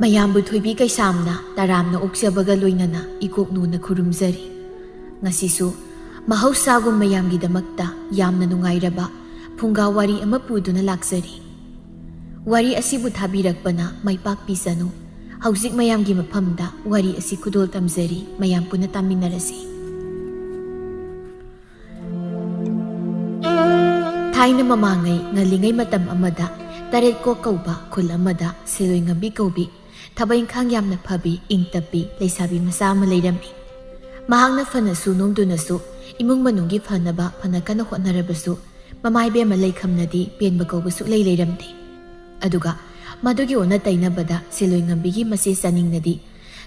ꯃꯌꯥꯝꯕꯨ ꯊꯣꯏꯕꯤ ꯀꯩꯁꯥꯝꯅ ꯇꯔꯥꯝꯅ ꯑꯣꯛꯆꯕꯒ ꯂꯣꯏꯅꯅ ꯏꯀꯣꯛꯅꯨꯅ ꯈꯨꯔꯨꯝꯖꯔꯤ꯫ ꯉꯁꯤꯁꯨ ꯃꯍꯧꯁꯥꯒꯨꯝ ꯃꯌꯥꯝꯒꯤꯗꯃꯛꯇ ꯌꯥꯝꯅ ꯅꯨꯡꯉꯥꯏꯔꯕ ꯐꯨꯡꯒꯥ ꯋꯥꯔꯤ ꯑꯃ ꯄꯨꯗꯨꯅ ꯂꯥꯛꯆꯔꯤ꯫ ꯋꯥꯔꯤ ꯑꯁꯤꯕꯨ ꯊꯥꯕꯤꯔꯛꯄꯅ ꯃꯥꯏꯄꯥꯛ ꯄꯤꯖꯅꯨ꯫ ꯍꯧꯖꯤꯛ ꯃꯌꯥꯝꯒꯤ ꯃꯐꯝꯗ ꯋꯥꯔꯤ ꯑꯁꯤ ꯈꯨꯗꯣꯜ ꯇꯝꯖꯔꯤ, ꯃꯌꯥꯝ ꯄꯨꯟꯅ ꯇꯥꯃꯤꯟꯅꯔꯁꯤ꯫ ꯊꯥꯏꯅ ꯃꯃꯥꯡꯉꯩ ꯉꯜꯂꯤꯉꯩ ꯃꯇꯝ ꯑꯃꯗ ꯇꯔꯦꯠꯀꯣꯛ ꯀꯧꯕ ꯈꯨꯜ ꯑꯃꯗ ꯁꯦꯂꯣꯏꯉꯝꯕꯤ ꯀꯧꯕꯤ ꯊꯕꯛ ꯏꯪꯈꯥꯡ ꯌꯥꯝꯅ ꯐꯕꯤ ꯏꯪ ꯇꯞꯄꯤ ꯂꯩꯁꯥꯕꯤ ꯃꯆꯥ ꯑꯃ ꯂꯩꯔꯝꯃꯤ꯫ ꯃꯍꯥꯛꯅ ꯐꯅꯁꯨ ꯅꯣꯝꯗꯨꯅꯁꯨ ꯏꯃꯨꯡ ꯃꯅꯨꯡꯒꯤ ꯐꯅꯕ ꯐꯅ ꯀꯟꯅ ꯍꯣꯠꯅꯔꯕꯁꯨ ꯃꯃꯥꯏꯕꯦꯝꯃ ꯂꯩꯈꯝꯅꯗꯤ ꯄꯦꯟꯕ ꯀꯧꯕ ꯁꯨꯛꯂꯩ ꯂꯩꯔꯝꯗꯦ꯫ ꯑꯗꯨꯒ ꯃꯗꯨꯒꯤ ꯑꯣꯟꯅ ꯇꯩꯅꯕꯗ ꯁꯦꯂꯣꯏꯉꯝꯕꯤꯒꯤ ꯃꯆꯦ ꯆꯥꯅꯤꯡꯅꯗꯤ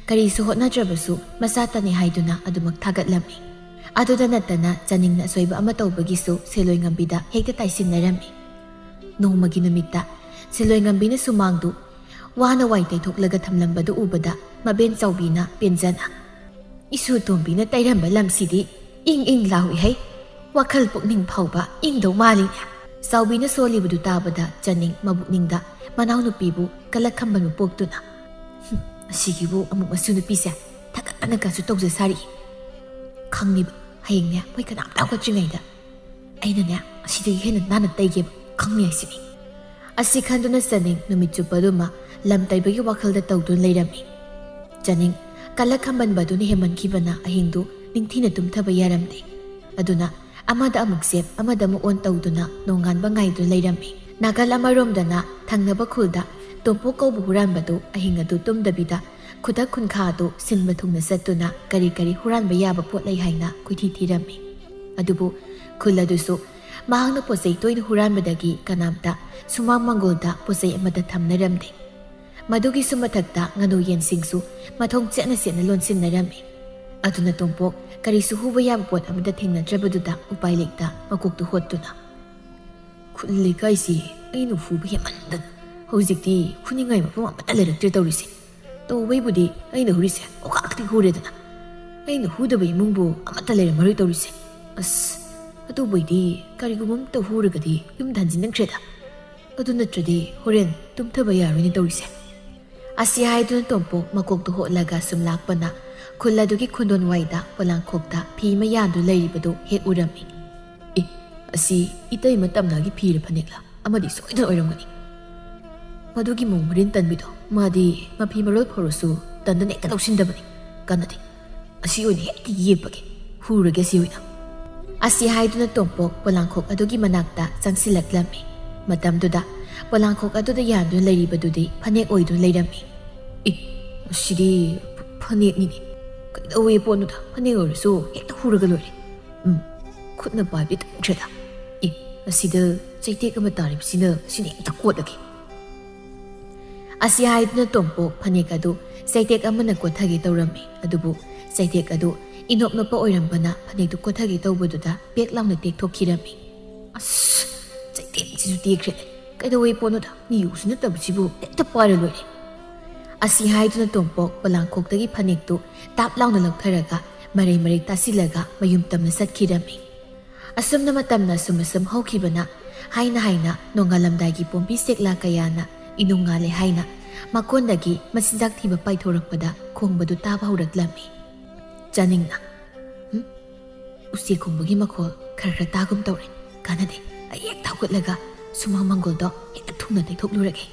ꯀꯔꯤꯁꯨ ꯍꯣꯠꯅꯗ꯭ꯔꯕꯁꯨ ꯃꯆꯥꯇꯅꯤ ꯍꯥꯏꯗꯨꯅ ꯑꯗꯨꯃꯛ ꯊꯥꯒꯠꯂꯝꯃꯤ꯫ ꯑꯗꯨꯗ ꯅꯠꯇꯅ ꯆꯥꯅꯤꯡꯅ ꯑꯁꯣꯏꯕ ꯑꯃ ꯇꯧꯕꯒꯤꯁꯨ ꯁꯦꯂꯣꯏꯉꯝꯕꯤꯗ ꯍꯦꯛꯇ ꯇꯥꯏꯁꯤꯟꯅꯔꯝꯃꯤ꯫ ꯅꯣꯡꯃꯒꯤ ꯅꯨꯃꯤꯠꯇ ꯁꯦꯂꯣꯏꯉꯝꯕꯤꯅ ꯁꯨꯃꯥꯡꯗꯨ ꯋꯥꯅ ꯋꯥꯏ ꯇꯩꯊꯣꯛꯂꯒ ꯊꯝꯂꯝꯕꯗꯨ ꯎꯕꯗ ꯃꯕꯦꯟ ꯆꯥꯎꯕꯤꯅ ꯄꯦꯟꯖꯅ "ꯏꯁꯨ ꯇꯣꯝꯕꯤꯅ ꯇꯩꯔꯝꯕ ꯂꯝꯁꯤꯗꯤ ꯏꯪ ꯏꯪ ꯂꯥꯎꯏ ꯍꯩ, ꯋꯥꯈꯜ ꯄꯨꯛꯅꯤꯡ ꯐꯥꯎꯕ ꯏꯪꯗꯧ ꯃꯥꯜꯂꯤꯅꯦ." ꯆꯥꯎꯕꯤꯅ ꯁꯣꯜꯂꯤꯕꯗꯨ ꯇꯥꯕꯗ ꯆꯥꯅꯤꯡ ꯃꯕꯨꯛꯅꯤꯡꯗ ꯃꯅꯥꯎꯅꯨꯄꯤꯕꯨ ꯀꯂꯛꯈꯝꯕꯟꯕ ꯄꯣꯛꯇꯨꯅ "ꯑꯁꯤꯒꯤꯕꯨ ꯑꯃꯨꯛ ꯃꯁꯨ ꯅꯨꯄꯤꯁꯦ ꯊꯥꯒꯠꯄꯅꯒꯁꯨ ꯇꯧꯖ ꯁꯥꯔꯤꯌꯦ. ꯈꯪꯅꯤꯕ ꯍꯌꯦꯡꯅꯦ ꯃꯣꯏ ꯀꯅꯥꯝꯇ ꯍꯧꯒꯠꯇ꯭ꯔꯤꯉꯩꯗ ꯑꯩꯅꯅꯦ ꯑꯁꯤꯗꯒꯤ ꯍꯦꯟꯅ ꯅꯥꯟꯅ ꯇꯩꯒꯦꯕ ꯈꯪꯅꯤ ꯍꯥꯏꯁꯤꯅꯤ." ꯑꯁꯤ ꯈꯟꯗꯨꯅ ꯆꯥꯅꯤꯡ ꯅꯨꯃꯤꯠ ꯆꯨꯞꯄꯗꯨꯃ ꯂꯝ ꯇꯩꯕꯒꯤ ꯋꯥꯈꯜꯗ ꯇꯧꯗꯨꯅ ꯂꯩꯔꯝꯃꯤ꯫ ꯆꯥꯅꯤꯡ ꯀꯂꯛꯈꯝꯕꯟꯕꯗꯨꯅ ꯍꯦꯃꯟꯈꯤꯕꯅ ꯑꯍꯤꯡꯗꯨ ꯅꯤꯡꯊꯤꯅ ꯇꯨꯝꯊꯕ ꯌꯥꯔꯝꯗꯦ꯫ ꯑꯗꯨꯅ ꯑꯃꯗ ꯑꯃꯨꯛ ꯆꯦꯞ ꯑꯃꯗ ꯑꯃꯨꯛ ꯑꯣꯟ ꯇꯧꯗꯨꯅ ꯅꯣꯡꯉꯥꯟꯕ ꯉꯥꯏꯗꯨꯅ ꯂꯩꯔꯝꯃꯤ꯫ ꯅꯥꯀꯜ ꯑꯃꯔꯣꯝꯗꯅ ꯊꯪꯅꯕ ꯈꯨꯜꯗ ꯇꯣꯝꯄꯣꯛ ꯀꯧꯕ ꯍꯨꯔꯥꯟꯕꯗꯨ ꯑꯍꯤꯡ ꯑꯗꯨ ꯇꯨꯝꯗꯕꯤꯗ ꯈꯨꯗꯛ ꯈꯨꯟꯈꯥꯗꯨ ꯁꯤꯟꯕ ꯊꯨꯡꯅ ꯆꯠꯇꯨꯅ ꯀꯔꯤ ꯀꯔꯤ ꯍꯨꯔꯥꯟꯕ ꯌꯥꯕ ꯄꯣꯠ ꯂꯩ ꯍꯥꯏꯅ ꯀꯣꯏꯊꯤ ꯊꯤꯔꯝꯃꯤ꯫ ꯑꯗꯨꯕꯨ ꯈꯨꯜ ꯑꯗꯨꯁꯨ ꯃꯍꯥꯛꯅ ꯄꯣꯠꯆꯩ ꯇꯣꯏꯅ ꯍꯨꯔꯥꯟꯕꯗꯒꯤ ꯀꯅꯥꯝꯇ ꯁꯨꯃꯥꯡ ꯃꯥꯡꯒꯣꯜꯗ ꯄꯣꯠꯆꯩ ꯑꯃꯠꯇ ꯊꯝꯅꯔꯝꯗꯦ꯫ ꯃꯗꯨꯒꯤꯁꯨ ꯃꯊꯛꯇ ꯉꯥꯅꯨ ꯌꯦꯟꯁꯤꯡꯁꯨ ꯃꯊꯣꯡ ꯆꯦꯠꯅ ꯆꯦꯠꯅ ꯂꯣꯟꯁꯤꯟꯅꯔꯝꯃꯤ꯫ ꯑꯗꯨꯅ ꯇꯣꯝꯄꯣꯛ ꯀꯔꯤꯁꯨ ꯍꯨꯕ ꯌꯥꯕ ꯄꯣꯠ ꯑꯃꯠꯇ ꯊꯦꯡꯅꯗ꯭ꯔꯕꯗꯨꯗ ꯎꯄꯥꯏ ꯂꯩꯇ ꯃꯀꯣꯛꯇꯨ ꯍꯣꯠꯇꯨꯅ "ꯈꯨꯜ ꯂꯩꯀꯥꯏꯁꯤ ꯑꯩꯅ ꯍꯨꯕ ꯍꯦꯃꯟꯗꯅ ꯍꯧꯖꯤꯛꯇꯤ ꯍꯨꯅꯤꯡꯉꯥꯏ ꯃꯐꯝ ꯑꯃꯠꯇ ꯂꯩꯔꯛꯇ꯭ꯔꯦ ꯇꯧꯔꯤꯁꯦ. ꯇꯧꯕꯩꯕꯨꯗꯤ ꯑꯩꯅ ꯍꯨꯔꯤꯁꯦ ꯑꯣꯀꯥꯛꯇꯤ ꯍꯨꯔꯦꯗꯅ ꯑꯩꯅ ꯍꯨꯗꯕ ꯏꯃꯨꯡꯕꯨ ꯑꯃꯠꯇ ꯂꯩꯔꯝꯃꯔꯣꯏ ꯇꯧꯔꯤꯁꯦ. ꯑꯁ ꯑꯗꯨꯕꯨꯗꯤ ꯀꯔꯤꯒꯨꯝꯕ ꯑꯃꯇ ꯍꯨꯔꯒꯗꯤ ꯌꯨꯝꯗ ꯍꯟꯖꯤꯟꯅꯈ꯭ꯔꯦꯗ. ꯑꯗꯨ ꯅꯠꯇ꯭ꯔꯗꯤ ꯍꯣꯔꯦꯟ ꯇꯨꯝꯊꯕ ꯌꯥꯔꯣꯏꯅꯦ ꯇꯧꯔꯤꯁꯦ." ꯑꯁꯤ ꯍꯥꯏꯗꯨꯅ ꯇꯣꯝꯄꯣꯛ ꯃꯀꯣꯛꯇꯨ ꯍꯣꯠꯂꯒ ꯁꯨꯝ ꯂꯥꯛꯄꯅ ꯈꯨꯜ ꯑꯗꯨꯒꯤ ꯈꯨꯟꯗꯣꯟꯋꯥꯏꯗ ꯄꯣꯂꯥꯡꯈꯣꯛꯇ ꯐꯤ ꯑꯃ ꯌꯥꯟꯗꯨ ꯂꯩꯔꯤꯕꯗꯨ ꯍꯦꯛ ꯎꯔꯝꯃꯤ꯫ "ꯑꯁꯤ ꯏꯇꯩꯃ ꯇꯝꯅꯒꯤ ꯐꯤꯔ ꯐꯅꯦꯛꯂ ꯑꯃꯗꯤ ꯁꯣꯏꯗꯅ ꯑꯣꯏꯔꯝꯒꯅꯤ. ꯃꯗꯨꯒꯤ ꯃꯧ ꯃꯔꯤꯟ ꯇꯟꯕꯤꯗꯣ ꯃꯥꯗꯤ ꯃꯐꯤ ꯃꯔꯣꯜ ꯐꯧꯔꯁꯨ ꯇꯟꯗꯅ ꯍꯦꯛꯇ ꯂꯧꯁꯤꯟꯗꯕꯅꯤ. ꯀꯟꯅꯗꯤ ꯑꯁꯤ ꯑꯣꯏꯅ ꯍꯦꯛꯇ ꯌꯦꯞꯄꯒꯦ, ꯍꯨꯔꯒꯦ ꯑꯁꯤ ꯑꯣꯏꯅ." ꯑꯁꯤ ꯍꯥꯏꯗꯨꯅ ꯇꯣꯝꯄꯣꯛ ꯄꯣꯂꯥꯡꯈꯣꯛ ꯑꯗꯨꯒꯤ ꯃꯅꯥꯛꯇ ꯆꯪꯁꯤꯜꯂꯛꯂꯝꯃꯤ꯫ ꯃꯇꯝꯗꯨꯗ ꯄꯣꯂꯥꯡꯈꯣꯛ ꯑꯗꯨꯗ ꯌꯥꯟꯗꯨꯅ ꯂꯩꯔꯤꯕꯗꯨꯗꯤ ꯐꯅꯦꯛ ꯑꯣꯏꯗꯨꯅ ꯂꯩꯔꯝꯃꯤ꯫ "ꯑꯁꯤꯗꯤ ꯐꯅꯦꯛꯅꯤꯅꯦ. ꯀꯩꯗꯧꯋꯦ ꯄꯣꯠꯅꯨꯗ, ꯐꯅꯦꯛ ꯑꯣꯏꯔꯁꯨ ꯍꯦꯛꯇ ꯍꯨꯔꯒ ꯂꯣꯏꯔꯦ. ꯈꯨꯠꯅ ꯄꯥꯏꯕꯗꯤ ꯇꯧꯗ꯭ꯔꯦꯗ. ꯑꯁꯤꯗ ꯆꯩꯇꯦꯛ ꯑꯃ ꯇꯥꯔꯤꯕꯁꯤꯅ ꯁꯤꯅ ꯍꯦꯛꯇ ꯀꯣꯠꯂꯒꯦ." ꯑꯁꯤ ꯍꯥꯏꯗꯨꯅ ꯇꯣꯝꯄꯣꯛ ꯐꯅꯦꯛ ꯑꯗꯨ ꯆꯩꯇꯦꯛ ꯑꯃꯅ ꯀꯣꯠꯊꯒꯦ ꯇꯧꯔꯝꯃꯤ꯫ ꯑꯗꯨꯕꯨ ꯆꯩꯇꯦꯛ ꯑꯗꯨ ꯏꯅꯣꯞ ꯅꯣꯞꯄ ꯑꯣꯏꯔꯝꯕꯅ ꯐꯅꯦꯛꯇꯨ ꯀꯣꯠꯊꯒꯦ ꯇꯧꯕꯗꯨꯗ ꯄꯦꯛ ꯂꯥꯎꯅ ꯇꯦꯛꯊꯣꯛꯈꯤꯔꯝꯃꯤ꯫ "ꯑꯁ ꯆꯩꯇꯦꯛꯁꯤꯁꯨ ꯇꯦꯛꯈ꯭ꯔꯦꯅꯦ. ꯀꯩꯗꯧꯋꯦ ꯄꯣꯠꯅꯨꯗ, ꯅꯤꯌꯨꯁꯨ ꯅꯠꯇꯕꯁꯤꯕꯨ ꯍꯦꯛꯇ ꯄꯥꯏꯔ ꯂꯣꯏꯔꯦ." ꯑꯁꯤ ꯍꯥꯏꯗꯨꯅ ꯇꯣꯝꯄꯣꯛ ꯄꯣꯂꯥꯡꯈꯣꯛꯇꯒꯤ ꯐꯅꯦꯛꯇꯨ ꯇꯥꯞ ꯂꯥꯎꯅ ꯂꯧꯊꯔꯒ ꯃꯔꯩ ꯃꯔꯩ ꯇꯥꯁꯤꯜꯂꯒ ꯃꯌꯨꯝ ꯇꯝꯅ ꯆꯠꯈꯤꯔꯝꯃꯤ꯫ ꯑꯁꯨꯝꯅ ꯃꯇꯝꯅ ꯁꯨꯝ ꯍꯧꯈꯤꯕꯅ ꯍꯥꯏꯅ ꯅꯣꯡꯉꯥꯜꯂꯝꯗꯥꯏꯒꯤ ꯄꯣꯝꯕꯤ ꯆꯦꯛꯂꯥ ꯀꯌꯥꯅ ꯏꯅꯨꯡ ꯉꯥꯜꯂꯦ ꯍꯥꯏꯅ ꯃꯀꯣꯟꯗꯒꯤ ꯃꯆꯤꯟꯖꯥꯛ ꯊꯤꯕ ꯄꯥꯏꯊꯣꯔꯛꯄꯗ ꯈꯣꯡꯕꯗꯨ ꯇꯥꯕ ꯍꯧꯔꯛꯂꯝꯃꯤ꯫ ꯆꯥꯅꯤꯡꯅ "ꯎꯆꯦꯛ ꯈꯣꯡꯕꯒꯤ ꯃꯈꯣꯜ ꯈꯔ ꯇꯥꯒꯨꯝ ꯇꯧꯔꯦ. ꯀꯥꯟꯅꯗꯦ, ꯑꯩ ꯍꯦꯛꯇ ꯍꯧꯒꯠꯂꯒ ꯁꯨꯃꯥꯡ ꯃꯥꯡꯒꯣꯜꯗꯣ ꯍꯦꯛꯇ ꯊꯨꯅ ꯇꯩꯊꯣꯛꯂꯨꯔꯒꯦ."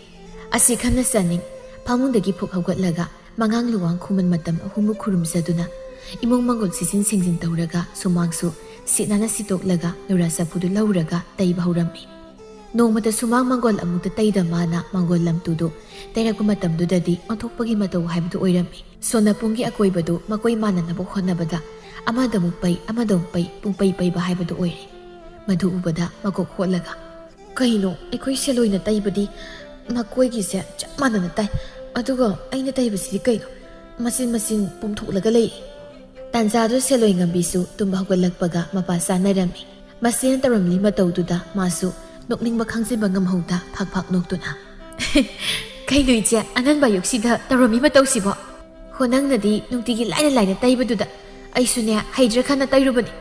ꯑꯁꯤ ꯈꯟꯅ ꯆꯥꯅꯤꯡ ꯐꯃꯨꯡꯗꯒꯤ ꯐꯨꯛ ꯍꯧꯒꯠꯂꯒ ꯃꯉꯥꯡ ꯂꯨꯋꯥꯡ ꯈꯨꯃꯟ ꯃꯇꯝ ꯑꯍꯨꯝꯃꯨꯛ ꯈꯨꯔꯨꯝꯖꯗꯨꯅ ꯏꯃꯨꯡ ꯃꯪꯒꯣꯜ ꯁꯤꯠꯆꯤꯟ ꯁꯦꯡꯖꯤꯟ ꯇꯧꯔꯒ ꯁꯨꯃꯥꯡꯁꯨ ꯁꯤꯠ ꯅꯥꯟꯅ ꯁꯤꯠꯇꯣꯛꯂꯒ ꯅꯨꯔꯥ ꯆꯐꯨꯗꯨ ꯂꯧꯔꯒ ꯇꯩꯕ ꯍꯧꯔꯝꯃꯤ꯫ ꯅꯣꯡꯃꯗ ꯁꯨꯃꯥꯡ ꯃꯥꯡꯒꯣꯜ ꯑꯃꯨꯛꯇ ꯇꯩꯗ ꯃꯥꯅ ꯃꯥꯡꯒꯣꯜ ꯂꯝꯇꯨꯗꯨ ꯇꯩꯔꯛꯄ ꯃꯇꯝꯗꯨꯗꯗꯤ ꯑꯣꯟꯊꯣꯛꯄꯒꯤ ꯃꯇꯧ ꯍꯥꯏꯕꯗꯨ ꯑꯣꯏꯔꯝꯃꯤ꯫ ꯁꯣꯟꯅꯄꯨꯡꯒꯤ ꯑꯀꯣꯏꯕꯗꯨ ꯃꯀꯣꯏ ꯃꯥꯟꯅꯅꯕ ꯍꯣꯠꯅꯕꯗ ꯑꯃꯗ ꯑꯃꯨꯛ ꯄꯩ ꯑꯃꯗ ꯑꯃꯨꯛ ꯄꯩ ꯄꯨꯡꯄꯩ ꯄꯩꯕ ꯍꯥꯏꯕꯗꯨ ꯑꯣꯏꯔꯦ꯫ ꯃꯗꯨ ꯎꯕꯗ ꯃꯀꯣꯛ ꯍꯣꯠꯂꯒ "ꯀꯩꯅꯣ, ꯑꯩꯈꯣꯏ ꯁꯦꯂꯣꯏꯅ ꯇꯩꯕꯗꯤ ꯃꯀꯣꯏꯒꯤꯁꯦ ꯆꯞ ꯃꯥꯟꯅꯅ ꯇꯥꯏ, ꯑꯗꯨꯒ ꯑꯩꯅ ꯇꯩꯕꯁꯤꯗꯤ ꯀꯩꯅꯣ, ꯃꯆꯤꯟ ꯃꯆꯤꯟ ꯄꯨꯝꯊꯣꯛꯂꯒ ꯂꯩ." ꯇꯥꯟꯖꯥꯗꯨ ꯁꯦꯂꯣꯏꯉꯝꯕꯤꯁꯨ ꯇꯨꯝꯕ ꯍꯧꯒꯠꯂꯛꯄꯒ ꯃꯄꯥ ꯆꯥꯅꯔꯝꯃꯤ꯫ ꯃꯁꯤꯅ ꯇꯧꯔꯝꯂꯤ ꯃꯇꯧꯗꯨꯗ ꯃꯥꯁꯨ ꯅꯣꯛꯅꯤꯡꯕ ꯈꯪꯖꯤꯟꯕ ꯉꯝꯍꯧꯗ ꯐꯥꯛ ꯐꯥꯛ ꯅꯣꯛꯇꯨꯅ "ꯀꯩꯅꯣ ꯏꯆꯦ, ꯑꯉꯟꯕ ꯑꯌꯨꯛꯁꯤꯗ ꯇꯧꯔꯝꯃꯤ ꯃꯇꯧꯁꯤꯕꯣ? ꯍꯣ, ꯅꯪꯅꯗꯤ ꯅꯨꯡꯇꯤꯒꯤ ꯂꯥꯏꯅ ꯇꯩꯕꯗꯨꯗ ꯑꯩꯁꯨꯅꯦ ꯍꯩꯗ꯭ꯔ ꯈꯟꯅ ꯇꯩꯔꯨꯕꯅꯤ.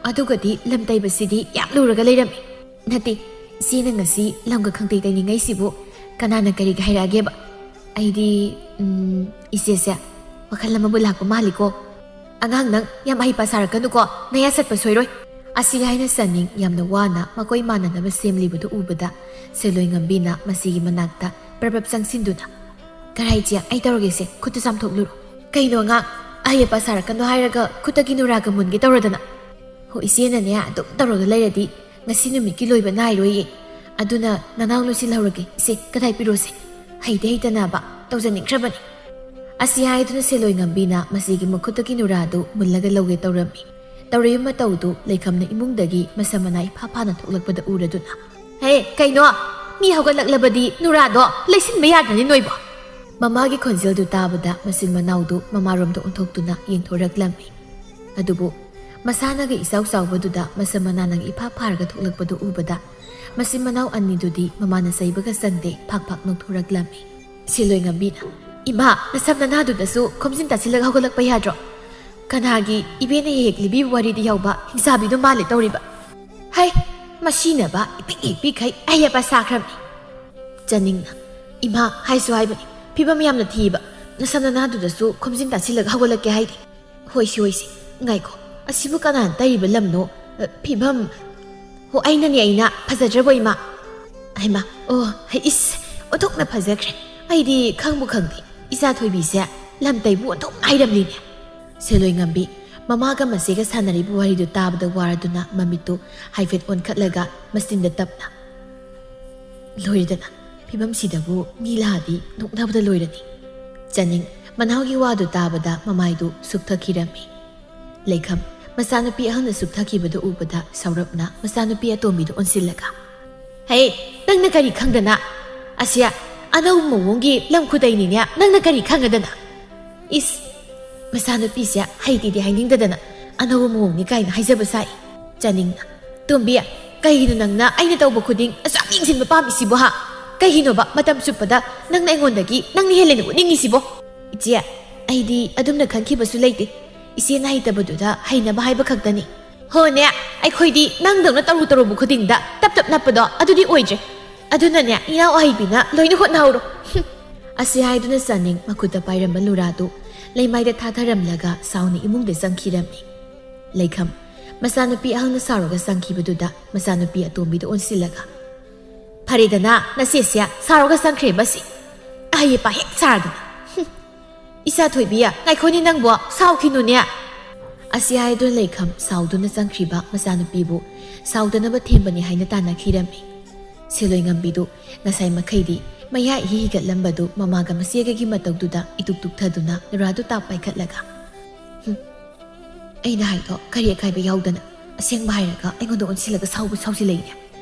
ꯑꯗꯨꯒꯗꯤ ꯂꯝ ꯇꯩꯕꯁꯤꯗꯤ ꯌꯥꯝ ꯂꯨꯔꯒ ꯂꯩꯔꯝꯃꯤ. ꯅꯠꯇꯦ, ꯏꯆꯦꯅ ꯉꯁꯤ ꯂꯝꯒ ꯈꯪꯇꯩ ꯇꯩꯅꯤꯡꯉꯩꯁꯤꯕꯨ ꯀꯅꯥꯅ ꯀꯔꯤꯒ ꯍꯥꯏꯔꯛꯑꯒꯦꯕ? ꯑꯩꯗꯤ ꯏꯆꯦꯁꯦ ꯋꯥꯈꯜ ꯑꯃꯕꯨ ꯂꯥꯛꯄ ꯃꯥꯜꯂꯤꯀꯣ ꯑꯉꯥꯡ ꯅꯪ ꯌꯥꯝ ꯑꯍꯩꯄꯥ ꯁꯥꯔꯛꯀꯅꯨꯀꯣ ꯅꯌꯥ ꯆꯠꯄ ꯁꯣꯏꯔꯣꯏ ꯑꯁꯤ ꯍꯥꯏꯅ ꯆꯅꯤꯡ ꯌꯥꯝꯅ ꯋꯥꯅ ꯃꯈꯣꯏ ꯃꯥꯟꯅꯅꯕ ꯁꯦꯝꯂꯤꯕꯗꯨ ꯎꯕꯗ ꯁꯦꯂꯣꯏ ꯉꯝꯕꯤꯅ ꯃꯁꯤꯒꯤ ꯃꯅꯥꯛꯇ ꯄ꯭ꯔꯕꯞ ꯆꯪꯁꯤꯟꯗꯨꯅ ꯀꯔꯥꯏ ꯏꯆꯦ ꯑꯩ ꯇꯧꯔꯒꯦꯁꯦ ꯈꯨꯠꯇ ꯆꯥꯝꯊꯣꯛꯂꯨꯔꯣ ꯀꯩꯅꯣ ꯑꯉꯥꯡ ꯑꯍꯩꯄꯥ ꯁꯥꯔꯛꯀꯅꯣ ꯍꯥꯏꯔꯒ ꯈꯨꯠꯇꯒꯤ ꯅꯨꯔꯥꯒ ꯃꯨꯟꯒꯦ ꯇꯧꯔꯗꯅ ꯍꯣ ꯏꯆꯦꯅꯅꯦ ꯑꯗꯨꯝ ꯇꯧꯔꯒ ꯂꯩꯔꯗꯤ ꯉꯁꯤ ꯅꯨꯃꯤꯠꯀꯤ ꯂꯣꯏꯕ ꯅꯥꯏꯔꯣꯏꯌꯦ ꯑꯗꯨꯅ ꯅꯅꯥꯎ ꯂꯣꯏꯁꯤꯜꯍꯧꯔꯒꯦ ꯏꯆꯦ ꯀꯗꯥꯏ ꯄꯤꯔꯣꯁꯦ ꯍꯩꯇ ꯍꯩꯇꯅꯕ ꯇꯧꯖꯅꯤꯡꯈ꯭ꯔꯕꯅꯤ ꯑꯁꯤ ꯍꯥꯏꯗꯨꯅ ꯁꯦꯂꯣꯏ ꯉꯝꯕꯤꯅ ꯃꯁꯤꯒꯤ ꯃꯈꯨꯠꯇꯒꯤ ꯅꯨꯔꯥꯗꯨ ꯃꯨꯜꯂꯒ ꯂꯧꯒꯦ ꯇꯧꯔꯝꯃꯤ ꯇꯧꯔꯤꯕ ꯃꯇꯧꯗꯨ ꯂꯩꯈꯝꯅ ꯏꯃꯨꯡꯗꯒꯤ ꯃꯁꯝ ꯃꯅꯥ ꯏꯐꯥ ꯐꯥꯅ ꯊꯣꯛꯂꯛꯄꯗ ꯎꯔꯗꯨꯅ ꯍꯦ ꯀꯩꯅꯣ ꯃꯤ ꯍꯧꯒꯠꯂꯛꯂꯕꯗꯤ ꯅꯨꯔꯥꯗꯣ ꯂꯩꯁꯤꯟꯕ ꯌꯥꯗ꯭ꯔꯅꯤ ꯅꯣꯏꯕꯣ ꯃꯃꯥꯒꯤ ꯈꯣꯟꯖꯦꯜꯗꯨ ꯇꯥꯕꯗ ꯃꯆꯤꯟ ꯃꯅꯥꯎꯗꯨ ꯃꯃꯥꯔꯣꯝꯗ ꯑꯣꯟꯊꯣꯛꯇꯨꯅ ꯌꯦꯡꯊꯣꯔꯛꯂꯝꯃꯤ ꯑꯗꯨꯕꯨ ꯃꯁꯥꯅꯒ ꯏꯆꯥꯎ ꯆꯥꯎꯕꯗꯨꯗ ꯃꯁꯝ ꯃꯅꯥꯅꯒ ꯏꯐꯥ ꯐꯥꯔꯒ ꯊꯣꯛꯂꯛꯄꯗꯨ ꯎꯕꯗ ꯃꯆꯤꯟ ꯃꯅꯥꯎ ꯑꯅꯤꯗꯨꯗꯤ ꯃꯃꯥꯅ ꯆꯩꯕꯒ ꯆꯪꯗꯦ ꯐꯥꯛ ꯐꯥꯛ ꯅꯣꯛꯊꯣꯔꯛꯂꯝꯃꯤ ꯁꯦꯂꯣꯏ ꯉꯝꯕꯤꯅ ꯏꯃꯥ ꯅꯁꯝ ꯅꯅꯥꯗꯨꯗꯁꯨ ꯈꯣꯝꯖꯤꯟ ꯇꯥꯁꯤꯜꯂꯒ ꯍꯧꯒꯠꯂꯛꯄ ꯌꯥꯗ꯭ꯔꯣ ꯀꯅꯥꯒꯤ ꯏꯕꯦꯅ ꯍꯦꯛ ꯂꯤꯕꯤꯕ ꯋꯥꯔꯤꯗ ꯌꯥꯎꯕ ꯍꯤꯡꯆꯥꯕꯤꯗꯣ ꯃꯥꯜꯂꯦ ꯇꯧꯔꯤꯕ ꯍꯩ ꯃꯁꯤꯅꯕ ꯏꯄꯤꯛ ꯏꯄꯤꯛꯈꯩ ꯑꯍꯩꯄꯥ ꯁꯥꯈ꯭ꯔꯕꯅꯤ ꯆꯅꯤꯡꯅ ꯏꯃꯥ ꯍꯥꯏꯁꯨ ꯍꯥꯏꯕꯅꯤ ꯐꯤꯕꯝ ꯌꯥꯝꯅ ꯊꯤꯕ ꯅꯁꯝ ꯅꯅꯥꯗꯨꯗꯁꯨ ꯈꯣꯝꯖꯤꯟ ꯇꯥꯁꯤꯜꯂꯒ ꯍꯧꯒꯠꯂꯛꯀꯦ ꯍꯥꯏꯗꯤ ꯍꯣꯏꯁꯤ ꯍꯣꯏꯁꯤ ꯉꯥꯏꯈꯣ ꯑꯁꯤꯕꯨ ꯀꯅꯥꯅ ꯇꯩꯔꯤꯕ ꯂꯝꯅꯣ ꯐꯤꯕꯝ ꯍꯣ ꯑꯩꯅ ꯐꯖꯗ꯭ꯔꯕꯣ ꯏꯃꯥ ꯍꯩꯃꯥ ꯑꯣ ꯏꯁ ꯑꯣꯟꯊꯣꯛꯅ ꯐꯖꯈ꯭ꯔꯦ ꯑꯩꯗꯤ ꯈꯪꯕꯨ ꯈꯪꯗꯦ ꯏꯆꯥ ꯊꯣꯏꯕꯤꯁꯦ ꯂꯝ ꯇꯩꯕꯨ ꯑꯣꯟꯊꯣꯛ ꯉꯥꯏꯔꯝꯂꯤꯅꯦ ꯁꯦꯂꯣꯏ ꯉꯝꯕꯤ ꯃꯃꯥꯒ ꯃꯆꯦꯒ ꯁꯥꯟꯅꯔꯤꯕ ꯋꯥꯔꯤꯗꯨ ꯇꯥꯕꯗ ꯋꯥꯔꯗꯨꯅ ꯃꯃꯤꯠꯇꯨ ꯍꯥꯏꯐꯦꯠ ꯑꯣꯟꯈꯠꯂꯒ ꯃꯆꯤꯟꯗ ꯇꯞꯅ ꯂꯣꯏꯔꯗꯅ ꯐꯤꯕꯝꯁꯤꯗꯕꯨ ꯃꯤ ꯂꯥꯛꯑꯗꯤ ꯅꯣꯛꯅꯕꯗ ꯂꯣꯏꯔꯅꯤ ꯆꯅꯤꯡ ꯃꯅꯥꯎꯒꯤ ꯋꯥꯗꯨ ꯇꯥꯕꯗ ꯃꯃꯥꯏꯗꯨ ꯁꯨꯛꯊꯈꯤꯔꯝꯃꯤ ꯂꯩꯈꯝ ꯃꯆꯥꯅꯨꯄꯤ ꯑꯍꯟꯅ ꯁꯨꯛꯊꯈꯤꯕꯗꯨ ꯎꯕꯗ ꯁꯥꯎꯔꯞꯅ ꯃꯆꯥꯅꯨꯄꯤ ꯑꯇꯣꯝꯕꯤꯗꯨ ꯑꯣꯟꯁꯤꯜꯂꯒ ꯍꯦ ꯅꯪꯅ ꯀꯔꯤ ꯈꯪꯗꯅ ꯑꯁꯤꯌꯥ ꯑꯅꯧꯕ ꯃꯑꯣꯡꯒꯤ ꯂꯝ ꯈꯨꯗꯩꯅꯤꯅꯦ ꯅꯪꯅ ꯀꯔꯤ ꯈꯪꯉꯗꯅ ꯏꯁ ꯃꯆꯥꯅꯨꯄꯤꯁꯦ ꯍꯩꯇꯤꯗꯤ ꯍꯥꯏꯅꯤꯡꯗꯗꯅ ꯑꯅꯧꯕ ꯃꯑꯣꯡꯅꯤ ꯀꯥꯏꯅ ꯍꯥꯏꯖꯕ ꯁꯥꯏ ꯆꯅꯤꯡꯅ ꯇꯣꯝꯕꯤ ꯀꯩꯒꯤꯅꯣ ꯅꯪꯅ ꯑꯩꯅ ꯇꯧꯕ ꯈꯨꯗꯤꯡ ꯑꯁꯨꯛ ꯌꯦꯡꯁꯤꯟꯕ ꯄꯥꯝꯃꯤꯁꯤꯕꯣ ꯍꯥ ꯀꯩꯒꯤꯅꯣꯕ ꯃꯇꯝ ꯆꯨꯞꯄꯗ ꯅꯪꯅ ꯑꯩꯉꯣꯟꯗꯒꯤ ꯅꯪꯅ ꯍꯦꯜꯂꯦꯅ ꯎꯠꯅꯤꯡꯉꯤꯁꯤꯕꯣ ꯏꯆꯦ ꯑꯩꯗꯤ ꯑꯗꯨꯝꯅ ꯈꯟꯈꯤꯕꯁꯨ ꯂꯩꯇꯦ ꯏꯆꯦꯅ ꯍꯩꯇꯕꯗꯨꯗ ꯍꯩꯅꯕ ꯍꯥꯏꯕ ꯈꯛꯇꯅꯤ ꯍꯣꯅꯦ ꯑꯩꯈꯣꯏꯗꯤ ꯅꯪꯗꯧꯅ ꯇꯧꯔꯨꯕ ꯈꯨꯗꯤꯡꯗ ꯇꯞ ꯇꯞ ꯅꯞꯄꯗꯣ ꯑꯗꯨꯗꯤ ꯑꯣꯏꯗ꯭ꯔꯦ ꯑꯗꯨꯅꯅꯦ ꯏꯅꯥꯎ ꯑꯍꯩꯕꯤꯅ ꯂꯣꯏꯅ ꯍꯣꯠꯅꯍꯧꯔꯣ ꯑꯁꯤ ꯍꯥꯏꯗꯨꯅ ꯆꯅꯤꯡ ꯃꯈꯨꯠꯇ ꯄꯥꯏꯔꯝꯕ ꯂꯨꯔꯥꯗꯨ ꯂꯩꯃꯥꯏꯗ ꯊꯥꯊꯔꯝꯂꯒ ꯁꯥꯎꯅ ꯏꯃꯨꯡꯗ ꯆꯪꯈꯤꯔꯝꯃꯤ ꯂꯩꯈꯝ ꯃꯆꯥꯅꯨꯄꯤ ꯑꯍꯜꯅ ꯁꯥꯎꯔꯒ ꯆꯪꯈꯤꯕꯗꯨꯗ ꯃꯆꯥꯅꯨꯄꯤ ꯑꯇꯣꯝꯕꯤꯗ ꯑꯣꯟꯁꯤꯜꯂꯒ ꯐꯔꯦꯗꯅ ꯅꯆꯦꯁꯦ ꯁꯥꯎꯔꯒ ꯆꯪꯈ꯭ꯔꯦ ꯃꯁꯤ ꯑꯍꯩꯄꯥ ꯍꯦꯛ ꯁꯥꯔꯗꯅ ꯏꯆꯥ ꯊꯣꯏꯕꯤꯌꯥ ꯉꯥꯏꯈꯣꯅꯤ ꯅꯪꯕꯣ ꯁꯥꯎꯈꯤꯅꯨꯅꯦ ꯑꯁꯤ ꯍꯥꯏꯗꯨꯅ ꯂꯩꯈꯝ ꯁꯥꯎꯗꯨꯅ ꯆꯪꯈ꯭ꯔꯤꯕ ꯃꯆꯥꯅꯨꯄꯤꯕꯨ ꯁꯥꯎꯗꯅꯕ ꯊꯦꯝꯕꯅꯤ ꯍꯥꯏꯅ ꯇꯥꯟꯅꯈꯤꯔꯝꯃꯤ ꯁꯦꯂꯣꯏ ꯉꯝꯕꯤꯗꯨ ꯉꯁꯥꯏ ꯃꯈꯩꯗꯤ ꯃꯌꯥ ꯏꯍꯤ ꯍꯤꯒꯠꯂꯝꯕꯗꯨ ꯃꯃꯥꯒ ꯃꯆꯦꯒꯒꯤ ꯃꯇꯧꯗꯨꯗ ꯏꯇꯨꯛ ꯇꯨꯛꯊꯗꯨꯅ ꯅꯨꯔꯥꯗꯨ ꯇꯥꯞ ꯄꯥꯏꯈꯠꯂꯒ ꯑꯩꯅ ꯍꯥꯏꯗꯣ ꯀꯔꯤ ꯑꯀꯥꯏꯕ ꯌꯥꯎꯗꯅ ꯑꯁꯦꯡꯕ ꯍꯥꯏꯔꯒ ꯑꯩꯉꯣꯟꯗ ꯑꯣꯟꯁꯤꯜꯂꯒ ꯁꯥꯎꯖꯤꯜꯂꯛꯏꯅꯦ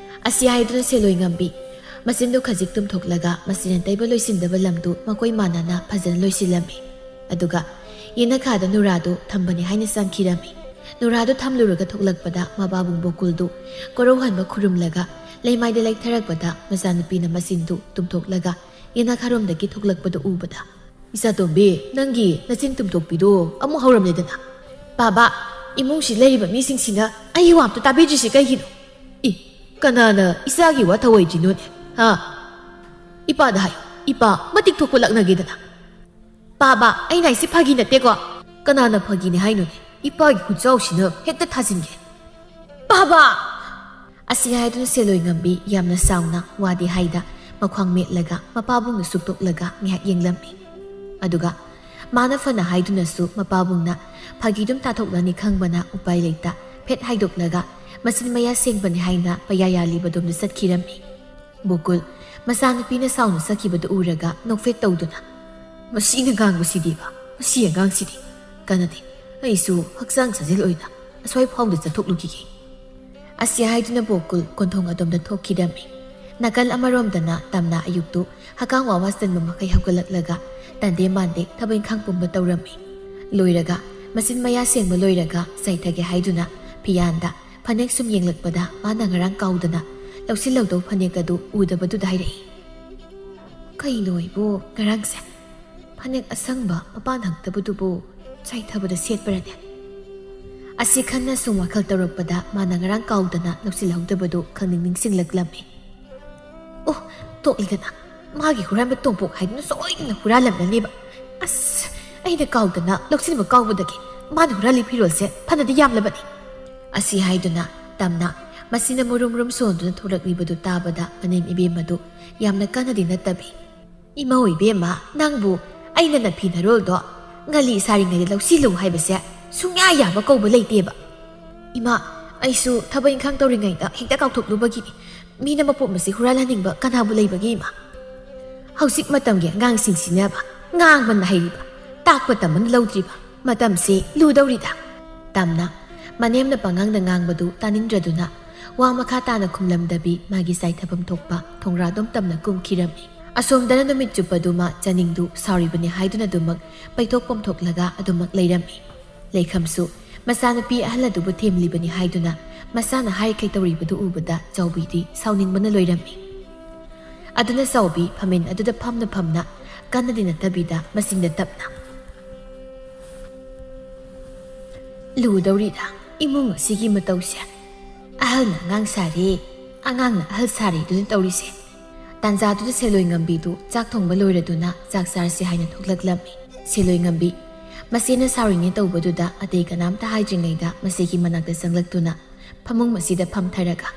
ꯑꯁꯤ ꯍꯥꯏꯗꯨꯅ ꯁꯦꯂꯣꯏ ꯉꯝꯕꯤ ꯃꯆꯤꯟꯗꯨ ꯈꯖꯤꯛ ꯇꯨꯝꯊꯣꯛꯂꯒ ꯃꯆꯤꯟꯅ ꯇꯩꯕ ꯂꯣꯏꯁꯤꯟꯗꯕ ꯂꯝꯗꯨ ꯃꯀꯣꯏ ꯃꯥꯟꯅꯅ ꯐꯖꯅ ꯂꯣꯏꯁꯤꯜꯂꯝꯃꯤ ꯑꯗꯨꯒ ꯌꯦꯅꯈꯥꯗ ꯅꯨꯔꯥꯗꯨ ꯊꯝꯕꯅꯤ ꯍꯥꯏꯅ ꯆꯪꯈꯤꯔꯝꯃꯤ ꯅꯨꯔꯥꯗꯨ ꯊꯝꯂꯨꯔꯒ ꯊꯣꯛꯂꯛꯄꯗ ꯃꯕꯥꯕꯨꯡ ꯕꯣꯀꯨꯜꯗꯨ ꯀꯣꯔꯧꯍꯟꯕ ꯈꯨꯔꯨꯝꯂꯒ ꯂꯩꯃꯥꯏꯗ ꯂꯩꯊꯔꯛꯄꯗ ꯃꯆꯥꯅꯨꯄꯤꯅ ꯃꯆꯤꯟꯗꯨ ꯇꯨꯝꯊꯣꯛꯂꯒ ꯌꯦꯅꯈꯥꯔꯣꯝꯗꯒꯤ ꯊꯣꯛꯂꯛꯄꯗꯨ ꯎꯕꯗ ꯏꯆꯥꯇꯣꯝꯕꯤ ꯅꯪꯒꯤ ꯅꯆꯤꯟ ꯇꯨꯝꯊꯣꯛꯄꯤꯗꯨ ꯑꯃꯨꯛ ꯍꯧꯔꯝꯂꯦꯗꯅ ꯕꯥꯕꯥ ꯏꯃꯨꯡꯁꯤ ꯂꯩꯔꯤꯕ ꯃꯤꯁꯤꯡꯁꯤꯅ ꯑꯩꯒꯤ ꯋꯥꯝꯇ ꯇꯥꯕꯤꯗ꯭ꯔꯤꯁꯤ ꯀꯩꯒꯤꯅꯣ ꯀꯅꯥꯅ ꯏꯆꯥꯒꯤ ꯋꯥ ꯊꯑꯣꯏꯗ꯭ꯔꯤꯅꯣꯅꯦ ꯍꯥ ꯏꯄꯥꯗ ꯍꯥꯏꯌꯨ ꯏꯄꯥ ꯃꯇꯤꯛ ꯊꯣꯛꯄ ꯂꯛꯅꯒꯦꯗꯅ ꯕꯥꯕꯥ ꯑꯩꯅ ꯍꯥꯏꯁꯤ ꯐꯥꯒꯤ ꯅꯠꯇꯦꯀꯣ ꯀꯅꯥꯅ ꯐꯥꯒꯤꯅꯦ ꯍꯥꯏꯅꯣꯅꯦ ꯏꯄꯥꯒꯤ ꯈꯨꯠꯆꯥꯎꯁꯤꯅ ꯍꯦꯛꯇ ꯊꯥꯖꯤꯟꯒꯦ ꯕꯥꯕꯥ ꯑꯁꯤ ꯍꯥꯏꯗꯨꯅ ꯁꯦꯂꯣꯏ ꯉꯝꯕꯤ ꯌꯥꯝꯅ ꯆꯥꯎꯅ ꯋꯥꯗꯤ ꯍꯥꯏꯗ ꯃꯈ꯭ꯋꯥꯡ ꯃꯦꯠꯂꯒ ꯃꯄꯥꯕꯨꯡꯅ ꯁꯨꯛꯇꯣꯛꯂꯒ ꯉꯥꯏꯍꯥꯛ ꯌꯦꯡꯂꯝꯃꯤ ꯑꯗꯨꯒ ꯃꯥꯅ ꯐꯅ ꯍꯥꯏꯗꯨꯅꯁꯨ ꯃꯄꯥꯕꯨꯡꯅ ꯐꯥꯒꯤꯗꯨꯝ ꯇꯥꯊꯣꯛꯂꯅꯤ ꯈꯪꯕꯅ ꯎꯄꯥꯏ ꯂꯩꯇ ꯐꯦꯠ ꯍꯥꯏꯗꯣꯛꯂꯒ ꯃꯆꯤꯟ ꯃꯌꯥ ꯁꯦꯡꯕꯅꯤ ꯍꯥꯏꯅ ꯄꯩꯌꯥ ꯌꯥꯜꯂꯤꯕꯗꯣꯝꯗ ꯆꯠꯈꯤꯔꯝꯃꯤ ꯕꯨꯀꯨꯜ ꯃꯆꯥꯅꯨꯄꯤꯅ ꯁꯥꯎꯅ ꯆꯠꯈꯤꯕꯗꯨ ꯎꯔꯒ ꯅꯣꯛꯐꯦꯠ ꯇꯧꯗꯨꯅ ꯃꯁꯤꯅ ꯉꯥꯡꯕꯁꯤꯗꯤꯕ ꯃꯁꯤ ꯑꯉꯥꯡꯁꯤꯗꯤ ꯀꯅꯗꯦ ꯑꯩꯁꯨ ꯍꯛꯆꯥꯡ ꯁꯥꯖꯦꯜ ꯑꯣꯏꯅ ꯑꯁ꯭ꯋꯥꯏ ꯐꯥꯎꯗ ꯆꯠꯊꯣꯛꯂꯨꯈꯤꯒꯦ ꯑꯁꯤ ꯍꯥꯏꯗꯨꯅ ꯕꯣꯀꯨꯜ ꯀꯣꯟꯊꯣꯡ ꯑꯗꯣꯝꯗ ꯊꯣꯛꯈꯤꯔꯝꯃꯤ ꯅꯥꯀꯜ ꯑꯃꯔꯣꯝꯗꯅ ꯇꯝꯅ ꯑꯌꯨꯛꯇꯨ ꯍꯀꯥꯝ ꯋꯥꯋꯥ ꯆꯟꯕ ꯃꯈꯩ ꯍꯧꯒꯠꯂꯛꯂꯒ ꯇꯟꯗꯦ ꯃꯥꯟꯗꯦ ꯊꯕꯛ ꯏꯪꯈꯥꯡ ꯄꯨꯝꯕ ꯇꯧꯔꯝꯃꯤ ꯂꯣꯏꯔꯒ ꯃꯆꯤꯟ ꯃꯌꯥ ꯁꯦꯡꯕ ꯂꯣꯏꯔꯒ ꯆꯩꯊꯒꯦ ꯍꯥꯏꯗꯨꯅ ꯐꯤꯌꯥꯟꯗ ꯐꯅꯦꯛ ꯁꯨꯝ ꯌꯦꯡꯂꯛꯄꯗ ꯃꯥꯅ ꯉꯔꯥꯡ ꯀꯥꯎꯗꯅ ꯂꯧꯁꯤꯜꯍꯧꯗꯧ ꯐꯅꯦꯛ ꯑꯗꯨ ꯎꯗꯕꯗꯨꯗ ꯍꯥꯏꯔꯛꯏ ꯀꯩꯅꯣ ꯑꯩꯕꯨ ꯉꯔꯥꯡꯁꯦ ꯐꯅꯦꯛ ꯑꯁꯪꯕ ꯃꯄꯥꯟ ꯍꯛꯇꯕꯗꯨꯕꯨ ꯆꯥꯏꯊꯕꯗ ꯁꯦꯠꯄꯔꯅꯦ ꯑꯁꯤ ꯈꯟꯅ ꯁꯨꯝ ꯋꯥꯈꯜ ꯇꯧꯔꯛꯄꯗ ꯃꯥꯅ ꯉꯔꯥꯡ ꯀꯥꯎꯗꯅ ꯂꯧꯁꯤꯜꯍꯧꯗꯕꯗꯨ ꯈꯪꯅꯤꯡ ꯅꯤꯡꯁꯤꯡꯂꯛꯂꯝꯃꯤ ꯑꯣ ꯇꯣꯛꯂꯤꯗꯅ ꯃꯥꯒꯤ ꯍꯨꯔꯥꯟꯕ ꯇꯣꯡꯄꯣꯛ ꯍꯥꯏꯗꯨꯅ ꯁꯣꯏꯗꯅ ꯍꯨꯔꯥꯜꯂꯝꯂꯅꯦꯕ ꯑꯁ ꯑꯩꯅ ꯀꯥꯎꯗꯅ ꯂꯧꯁꯤꯟꯕ ꯀꯥꯎꯕꯗꯒꯤ ꯃꯥꯅ ꯍꯨꯔꯥꯜꯂꯤ ꯐꯤꯔꯣꯜꯁꯦ ꯐꯅꯗꯤ ꯌꯥꯝꯂꯕꯅꯤ ꯑꯁꯤ ꯍꯥꯏꯗꯨꯅ ꯇꯝꯅ ꯃꯁꯤꯅ ꯃꯨꯔꯨꯝ ꯃꯨꯔꯨꯝ ꯁꯣꯟꯗꯨꯅ ꯊꯣꯔꯛꯂꯤꯕꯗꯨ ꯇꯥꯕꯗ ꯃꯅꯦꯝ ꯏꯕꯦꯝꯃꯗꯨ ꯌꯥꯝꯅ ꯀꯟꯅꯗꯤ ꯅꯠꯇꯕꯤ ꯏꯃꯧ ꯏꯕꯦꯝꯃ ꯅꯪꯕꯨ ꯑꯩꯅ ꯅꯐꯤ ꯅꯔꯣꯜꯗꯣ ꯉꯜꯂꯤ ꯁꯥꯔꯤꯉꯩꯗ ꯂꯧꯁꯤꯜꯂꯨ ꯍꯥꯏꯕꯁꯦ ꯁꯨꯡꯌꯥ ꯌꯥꯕ ꯀꯧꯕ ꯂꯩꯇꯦꯕ ꯏꯃꯥ ꯑꯩꯁꯨ ꯊꯕꯛ ꯏꯪꯈꯥꯡ ꯇꯧꯔꯤꯉꯩꯗ ꯍꯦꯛꯇ ꯀꯥꯎꯊꯣꯛꯂꯨꯕꯒꯤꯅꯤ ꯃꯤꯅ ꯃꯄꯣꯠ ꯃꯁꯤ ꯍꯨꯔꯥꯜꯍꯟꯅꯤꯡꯕ ꯀꯅꯥꯕꯨ ꯂꯩꯕꯒꯦ ꯏꯃꯥ ꯍꯧꯖꯤꯛ ꯃꯇꯝꯒꯤ ꯑꯉꯥꯡꯁꯤꯡꯁꯤꯅꯕ ꯉꯥꯡꯕꯅ ꯍꯩꯔꯤꯕ ꯇꯥꯛꯄ ꯇꯝꯕꯅ ꯂꯧꯗ꯭ꯔꯤꯕ ꯃꯇꯝꯁꯤ ꯂꯨꯗꯧꯔꯤꯗ ꯇꯝꯅ ꯃꯅꯦꯝꯅ ꯄꯉꯥꯡꯗ ꯉꯥꯡꯕꯗꯨ ꯇꯥꯅꯤꯡꯗ꯭ꯔꯗꯨꯅ ꯋꯥ ꯃꯈꯥ ꯇꯥꯅ ꯈꯨꯝꯂꯝꯗꯕꯤ ꯃꯥꯒꯤ ꯆꯥꯏꯊꯐꯝ ꯊꯣꯛꯄ ꯊꯣꯡꯒ꯭ꯔꯥꯗꯣꯝ ꯇꯝꯅ ꯀꯨꯝꯈꯤꯔꯝꯃꯤ ꯑꯁꯣꯝꯗꯅ ꯅꯨꯃꯤꯠ ꯆꯨꯞꯄꯗꯨꯃ ꯆꯥꯅꯤꯡꯗꯨ ꯁꯥꯎꯔꯤꯕꯅꯤ ꯍꯥꯏꯗꯨꯅ ꯑꯗꯨꯃꯛ ꯄꯩꯊꯣꯛ ꯄꯣꯝꯊꯣꯛꯂꯒ ꯑꯗꯨꯃꯛ ꯂꯩꯔꯝꯃꯤ ꯂꯩꯈꯝꯁꯨ ꯃꯆꯥꯅꯨꯄꯤ ꯑꯍꯜ ꯑꯗꯨꯕꯨ ꯊꯦꯝꯂꯤꯕꯅꯤ ꯍꯥꯏꯗꯨꯅ ꯃꯁꯥꯅ ꯍꯥꯏꯔꯤꯈꯩ ꯇꯧꯔꯤꯕꯗꯨ ꯎꯕꯗ ꯆꯥꯎꯕꯤꯗꯤ ꯁꯥꯎꯅꯤꯡꯕꯅ ꯂꯣꯏꯔꯝꯃꯤ ꯑꯗꯨꯅ ꯆꯥꯎꯕꯤ ꯐꯝꯃꯦꯟ ꯑꯗꯨꯗ ꯐꯝꯅ ꯐꯝꯅ ꯀꯟꯅꯗꯤ ꯅꯠꯇꯕꯤꯗ ꯃꯆꯤꯟꯗ ꯇꯞꯅ ꯂꯨꯗꯧꯔꯤꯗ ꯏꯃꯨꯡ ꯑꯁꯤꯒꯤ ꯃꯇꯧꯁꯦ ꯑꯍꯜꯅ ꯑꯉꯥꯡ ꯁꯥꯔꯦ ꯑꯉꯥꯡꯅ ꯑꯍꯜ ꯁꯥꯔꯦ ꯑꯗꯨꯅ ꯇꯧꯔꯤꯁꯦ ꯇꯥꯟꯖꯥꯗꯨꯗ ꯁꯦꯂꯣꯏ ꯉꯝꯕꯤꯗꯨ ꯆꯥꯛ ꯊꯣꯡꯕ ꯂꯣꯏꯔꯗꯨꯅ ꯆꯥꯛ ꯆꯥꯔꯁꯤ ꯍꯥꯏꯅ ꯊꯣꯛꯂꯛꯂꯝꯃꯤ ꯁꯦꯂꯣꯏ ꯉꯝꯕꯤ ꯃꯁꯤꯅ ꯁꯥꯎꯔꯤꯉꯩ ꯇꯧꯕꯗꯨꯗ ꯑꯇꯩ ꯀꯅꯥꯝꯇ ꯍꯥꯏꯗ꯭ꯔꯤꯉꯩꯗ ꯃꯁꯤꯒꯤ ꯃꯅꯥꯛꯇ ꯆꯪꯂꯛꯇꯨꯅ ꯐꯃꯨꯡ ꯃꯁꯤꯗ ꯐꯝꯊꯔꯒ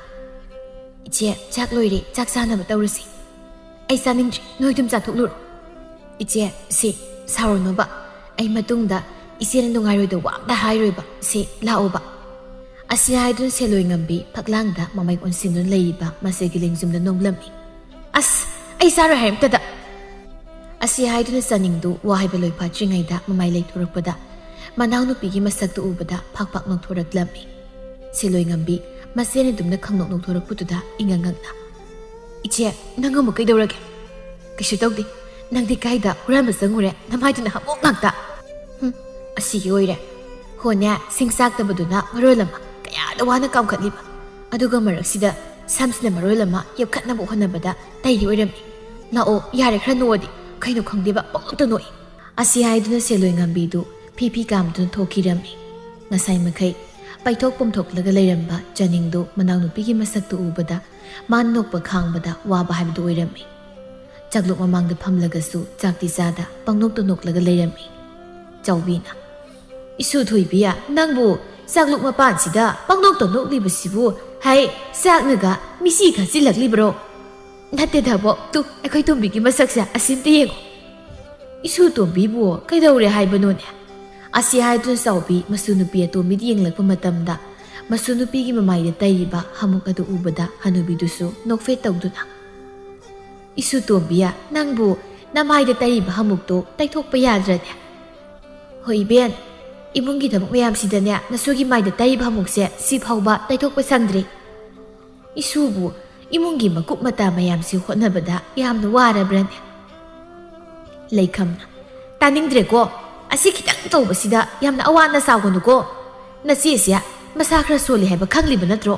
ꯏꯆꯦ ꯆꯥꯛ ꯂꯣꯏꯔꯦ ꯆꯥꯛ ꯆꯥꯅꯕ ꯇꯧꯔꯁꯤ ꯑꯩ ꯆꯥꯅꯤꯡꯗ꯭ꯔꯤ ꯅꯣꯏ ꯑꯗꯨꯝ ꯆꯥꯊꯣꯛꯂꯨꯔꯣ ꯏꯆꯦ ꯁꯤ ꯁꯥꯎꯔꯅꯣꯕ ꯑꯩ ꯃꯇꯨꯡꯗ ꯏꯆꯦꯅ ꯅꯨꯡꯉꯥꯏꯔꯣꯏꯗ ꯋꯥ ꯑꯝꯇ ꯍꯥꯏꯔꯣꯏꯕ ꯁꯤ ꯂꯥꯛꯑꯣꯕ ꯑꯁꯤ ꯍꯥꯏꯗꯨꯅ ꯁꯦꯂꯣꯏ ꯉꯝꯕꯤ ꯐꯛꯂꯥꯡꯗ ꯃꯃꯩ ꯑꯣꯟꯁꯤꯟꯗꯨꯅ ꯂꯩꯔꯤꯕ ꯃꯁꯤꯒꯤ ꯂꯦꯡꯖꯨꯝꯗ ꯅꯣꯝꯂꯝꯃꯤ ꯑꯁ ꯑꯩ ꯆꯥꯔꯣꯏ ꯍꯥꯏꯔꯝꯇꯗ ꯑꯁꯤ ꯍꯥꯏꯗꯨꯅ ꯆꯥꯅꯤꯡꯗꯨ ꯋꯥ ꯍꯥꯏꯕ ꯂꯣꯏꯐꯥꯠꯇ꯭ꯔꯤꯉꯩꯗ ꯃꯃꯥꯏ ꯂꯩꯊꯣꯔꯛꯄꯗ ꯃꯅꯥꯎꯅꯨꯄꯤꯒꯤ ꯃꯁꯛꯇꯨ ꯎꯕꯗ ꯐꯥꯛ ꯐꯥꯛ ꯅꯣꯛꯊꯣꯔꯛꯂꯝꯃꯤ ꯁꯦꯂꯣꯏ ꯉꯝꯕꯤ ꯃꯁꯦꯅ ꯑꯗꯨꯝꯅ ꯈꯪꯅꯣꯛ ꯅꯣꯛꯊꯣꯔꯛꯄꯗꯨꯗ ꯏꯉꯛꯉꯛꯅ ꯏꯆꯦ ꯅꯪ ꯑꯃꯨꯛ ꯀꯩꯗꯧꯔꯒꯦ ꯀꯩꯁꯨ ꯇꯧꯗꯦ ꯅꯪꯗꯤ ꯀꯥꯏꯗ ꯍꯨꯔꯥꯟꯕ ꯆꯪꯉꯨꯔꯦ ꯅꯃꯥꯏꯗꯨꯅ ꯍꯥꯃꯣꯛ ꯉꯥꯛꯇ ꯑꯁꯤꯒꯤ ꯑꯣꯏꯔꯦ ꯍꯣꯅꯦ ꯁꯤꯡ ꯆꯥꯛꯇꯕꯗꯨꯅ ꯃꯔꯣꯜ ꯑꯃ ꯀꯌꯥꯗ ꯋꯥꯅ ꯀꯥꯝꯈꯠꯂꯤꯕ ꯑꯗꯨꯒ ꯃꯔꯛꯁꯤꯗ ꯁꯝꯁꯤꯅ ꯃꯔꯣꯜ ꯑꯃ ꯌꯦꯞꯈꯠꯅꯕ ꯍꯣꯠꯅꯕꯗ ꯇꯩꯔꯤ ꯑꯣꯏꯔꯝꯃꯤ ꯂꯥꯛꯑꯣ ꯌꯥꯔꯦ ꯈꯔ ꯅꯣꯛꯑꯗꯤ ꯀꯩꯅꯣ ꯈꯪꯗꯦꯕ ꯄꯪꯅꯣꯛꯇ ꯅꯣꯛꯏ ꯑꯁꯤ ꯍꯥꯏꯗꯨꯅ ꯁꯦꯂꯣꯏ ꯉꯝꯕꯤꯗꯨ ꯐꯤ ꯐꯤ ꯀꯥꯝꯗꯨꯅ ꯊꯣꯛꯈꯤꯔꯝꯃꯤ ꯉꯁꯥꯏ ꯃꯈꯩ ꯄꯩꯊꯣꯛ ꯄꯣꯝꯊꯣꯛꯂꯒ ꯂꯩꯔꯝꯕ ꯆꯥꯅꯤꯡꯗꯨ ꯃꯅꯥꯎꯅꯨꯄꯤꯒꯤ ꯃꯁꯛꯇꯨ ꯎꯕꯗ ꯃꯥꯅ ꯅꯣꯛꯄ ꯈꯥꯡꯕꯗ ꯋꯥꯕ ꯍꯥꯏꯕꯗꯨ ꯑꯣꯏꯔꯝꯃꯤ ꯆꯥꯛꯂꯨꯛ ꯃꯃꯥꯡꯗ ꯐꯝꯂꯒꯁꯨ ꯆꯥꯛꯇꯤ ꯆꯥꯗ ꯄꯪꯅꯣꯛꯇ ꯅꯣꯛꯂꯒ ꯂꯩꯔꯝꯃꯤ ꯆꯥꯎꯕꯤꯅ ꯏꯁꯨ ꯊꯣꯏꯕꯤꯌꯥ ꯅꯪꯕꯨ ꯆꯥꯛꯂꯨꯛ ꯃꯄꯥꯟꯁꯤꯗ ꯄꯪꯅꯣꯛꯇ ꯅꯣꯛꯂꯤꯕꯁꯤꯕꯨ ꯍꯥꯏ ꯆꯥꯛꯅꯒ ꯃꯤꯁꯤ ꯈꯟꯆꯤꯜꯂꯛꯂꯤꯕ꯭ꯔꯣ ꯅꯠꯇꯦꯗꯕꯣ ꯇꯨ ꯑꯩꯈꯣꯏ ꯇꯣꯝꯕꯤꯒꯤ ꯃꯁꯛꯁꯦ ꯑꯁꯤꯝꯇ ꯌꯦꯡꯉꯣ 이수 ꯇꯣꯝꯕꯤꯕꯨ ꯀꯩꯗꯧꯔꯦ ꯍꯥꯏꯕꯅꯣꯅꯦ ꯑꯁꯤ ꯍꯥꯏꯗꯨꯅ ꯆꯥꯎꯕꯤ ꯃꯁꯨ ꯅꯨꯄꯤ ꯑꯇꯣꯝꯕꯤꯗ ꯌꯦꯡꯂꯛꯄ ꯃꯇꯝꯗ ꯃꯁꯨ ꯅꯨꯄꯤꯒꯤ ꯃꯃꯥꯏꯗ ꯇꯩꯔꯤꯕ ꯍꯥꯃꯨꯛ ꯑꯗꯨ ꯎꯕꯗ ꯍꯅꯨꯕꯤꯗꯨꯁꯨ ꯅꯣꯛꯐꯦꯠ ꯇꯧꯗꯨꯅ 이수 ꯇꯣꯝꯕꯤ야 ꯅꯪꯕꯨ ꯅꯃꯥꯏꯗ ꯇꯩꯔꯤꯕ ꯍꯥꯃꯨꯛꯇꯣ ꯇꯩꯊꯣꯛꯄ ꯌꯥꯗ꯭ꯔꯅꯦ ꯍꯣꯏ ꯏꯕꯦꯟ 이mun기 더목 ꯃꯌꯥꯝꯁꯤꯗꯅꯦ ꯅꯁꯨꯒꯤ ꯃꯥꯏꯗ ꯇꯩꯔꯤꯕ ꯍꯥꯃꯨꯛꯁꯦ ꯁꯤꯐꯥꯎꯕ ꯇꯩꯊꯣꯛꯄ ꯁꯪꯗ꯭ꯔꯤ 이수부 이mun기 ꯃꯀꯨꯞ ꯃꯇꯥ ꯃꯌꯥꯝꯁꯤ ꯍꯣꯠꯅꯕꯗ ꯌꯥꯝꯅ ꯋꯥꯔꯕ꯭ꯔꯅꯦ ꯂꯩꯈꯝꯅ ꯇꯥꯅꯤꯡꯗ꯭ꯔꯦꯀꯣ ꯑꯁꯤ ꯈꯤꯇꯪ ꯇꯧꯕꯁꯤꯗ ꯌꯥꯝꯅ ꯑꯋꯥꯅ ꯁꯥꯎꯒꯅꯨꯀꯣ ꯅꯆꯦꯁꯦ ꯃꯁꯥ ꯈꯔ ꯁꯣꯜꯂꯤ ꯍꯥꯏꯕ ꯈꯪꯂꯤꯕ ꯅꯠꯇ꯭ꯔꯣ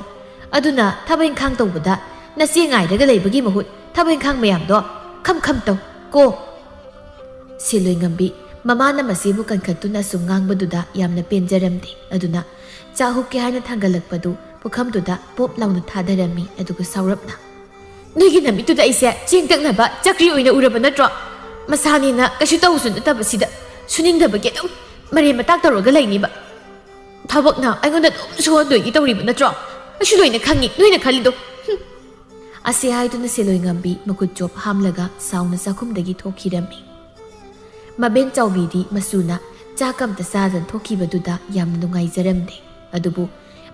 ꯑꯗꯨꯅ ꯊꯕꯛ ꯏꯪꯈꯥꯡ ꯇꯧꯕꯗ ꯅꯆꯦ ꯉꯥꯏꯔꯒ ꯂꯩꯕꯒꯤ ꯃꯍꯨꯠ ꯊꯕꯛ ꯏꯪꯈꯥꯡ ꯃꯌꯥꯝꯗꯣ ꯈꯝ ꯈꯝ ꯇꯧ ꯀꯣ ꯁꯦꯂꯣꯏ ꯉꯝꯕꯤ ꯃꯃꯥꯅ ꯃꯁꯤꯕꯨ ꯀꯟꯈꯠꯇꯨꯅ ꯁꯨꯝ ꯉꯥꯡꯕꯗꯨꯗ ꯌꯥꯝꯅ ꯄꯦꯟꯖꯔꯝꯗꯦ ꯑꯗꯨꯅ ꯆꯥꯛ ꯍꯨꯛꯀꯦ ꯍꯥꯏꯅ ꯊꯥꯡꯒꯠꯂꯛꯄꯗꯨ ꯄꯨꯈꯝꯗꯨꯗ ꯄꯣꯞ ꯂꯥꯎꯅ ꯊꯥꯗꯔꯝꯃꯤ ꯑꯗꯨꯒ ꯁꯥꯎꯔꯞꯅ ꯅꯣꯏꯒꯤ ꯅꯨꯃꯤꯠꯇꯨꯗ ꯑꯩꯁꯦ ꯆꯦꯡ ꯇꯛꯅꯕ ꯆꯀ꯭ꯔꯤ ꯑꯣꯏꯅ ꯎꯔꯕ ꯅꯠꯇ꯭ꯔꯣ ꯃꯁꯥꯅꯤꯅ ꯀꯩꯁꯨ ꯇꯧꯁꯨ ꯅꯠꯇꯕꯁꯤꯗ ꯁꯨꯅꯤꯡꯗꯕꯒꯤ ꯑꯗꯨꯝ ꯃꯔꯦꯝ ꯃꯇꯥꯛ ꯇꯧꯔꯒ ꯂꯩꯅꯤꯕ ꯊꯕꯛꯅ ꯑꯩꯉꯣꯟꯗ ꯑꯗꯨꯝ ꯁꯨꯍꯟꯗꯣꯏꯒꯤ ꯇꯧꯔꯤꯕ ꯅꯠꯇ꯭ꯔꯣ ꯑꯩꯁꯨ ꯂꯣꯏꯅ ꯈꯪꯉꯤ ꯅꯣꯏꯅ ꯈꯜꯂꯤꯗꯣ ꯑꯁꯤ ꯍꯥꯏꯗꯨꯅ ꯁꯦꯂꯣꯏ ꯉꯝꯕꯤ ꯃꯈꯨꯠ ꯆꯣꯞ ꯍꯥꯝꯂꯒ ꯁꯥꯎꯅ ꯆꯥꯛꯈꯨꯝꯗꯒꯤ ꯊꯣꯛꯈꯤꯔꯝꯃꯤ ꯃꯕꯦꯟ ꯆꯥꯎꯕꯤꯗꯤ ꯃꯁꯨꯅ ꯆꯥꯛ ꯑꯝꯇ ꯆꯥꯗꯅ ꯊꯣꯛꯈꯤꯕꯗꯨꯗ ꯌꯥꯝꯅ ꯅꯨꯡꯉꯥꯏꯖꯔꯝꯗꯦ ꯑꯗꯨꯕꯨ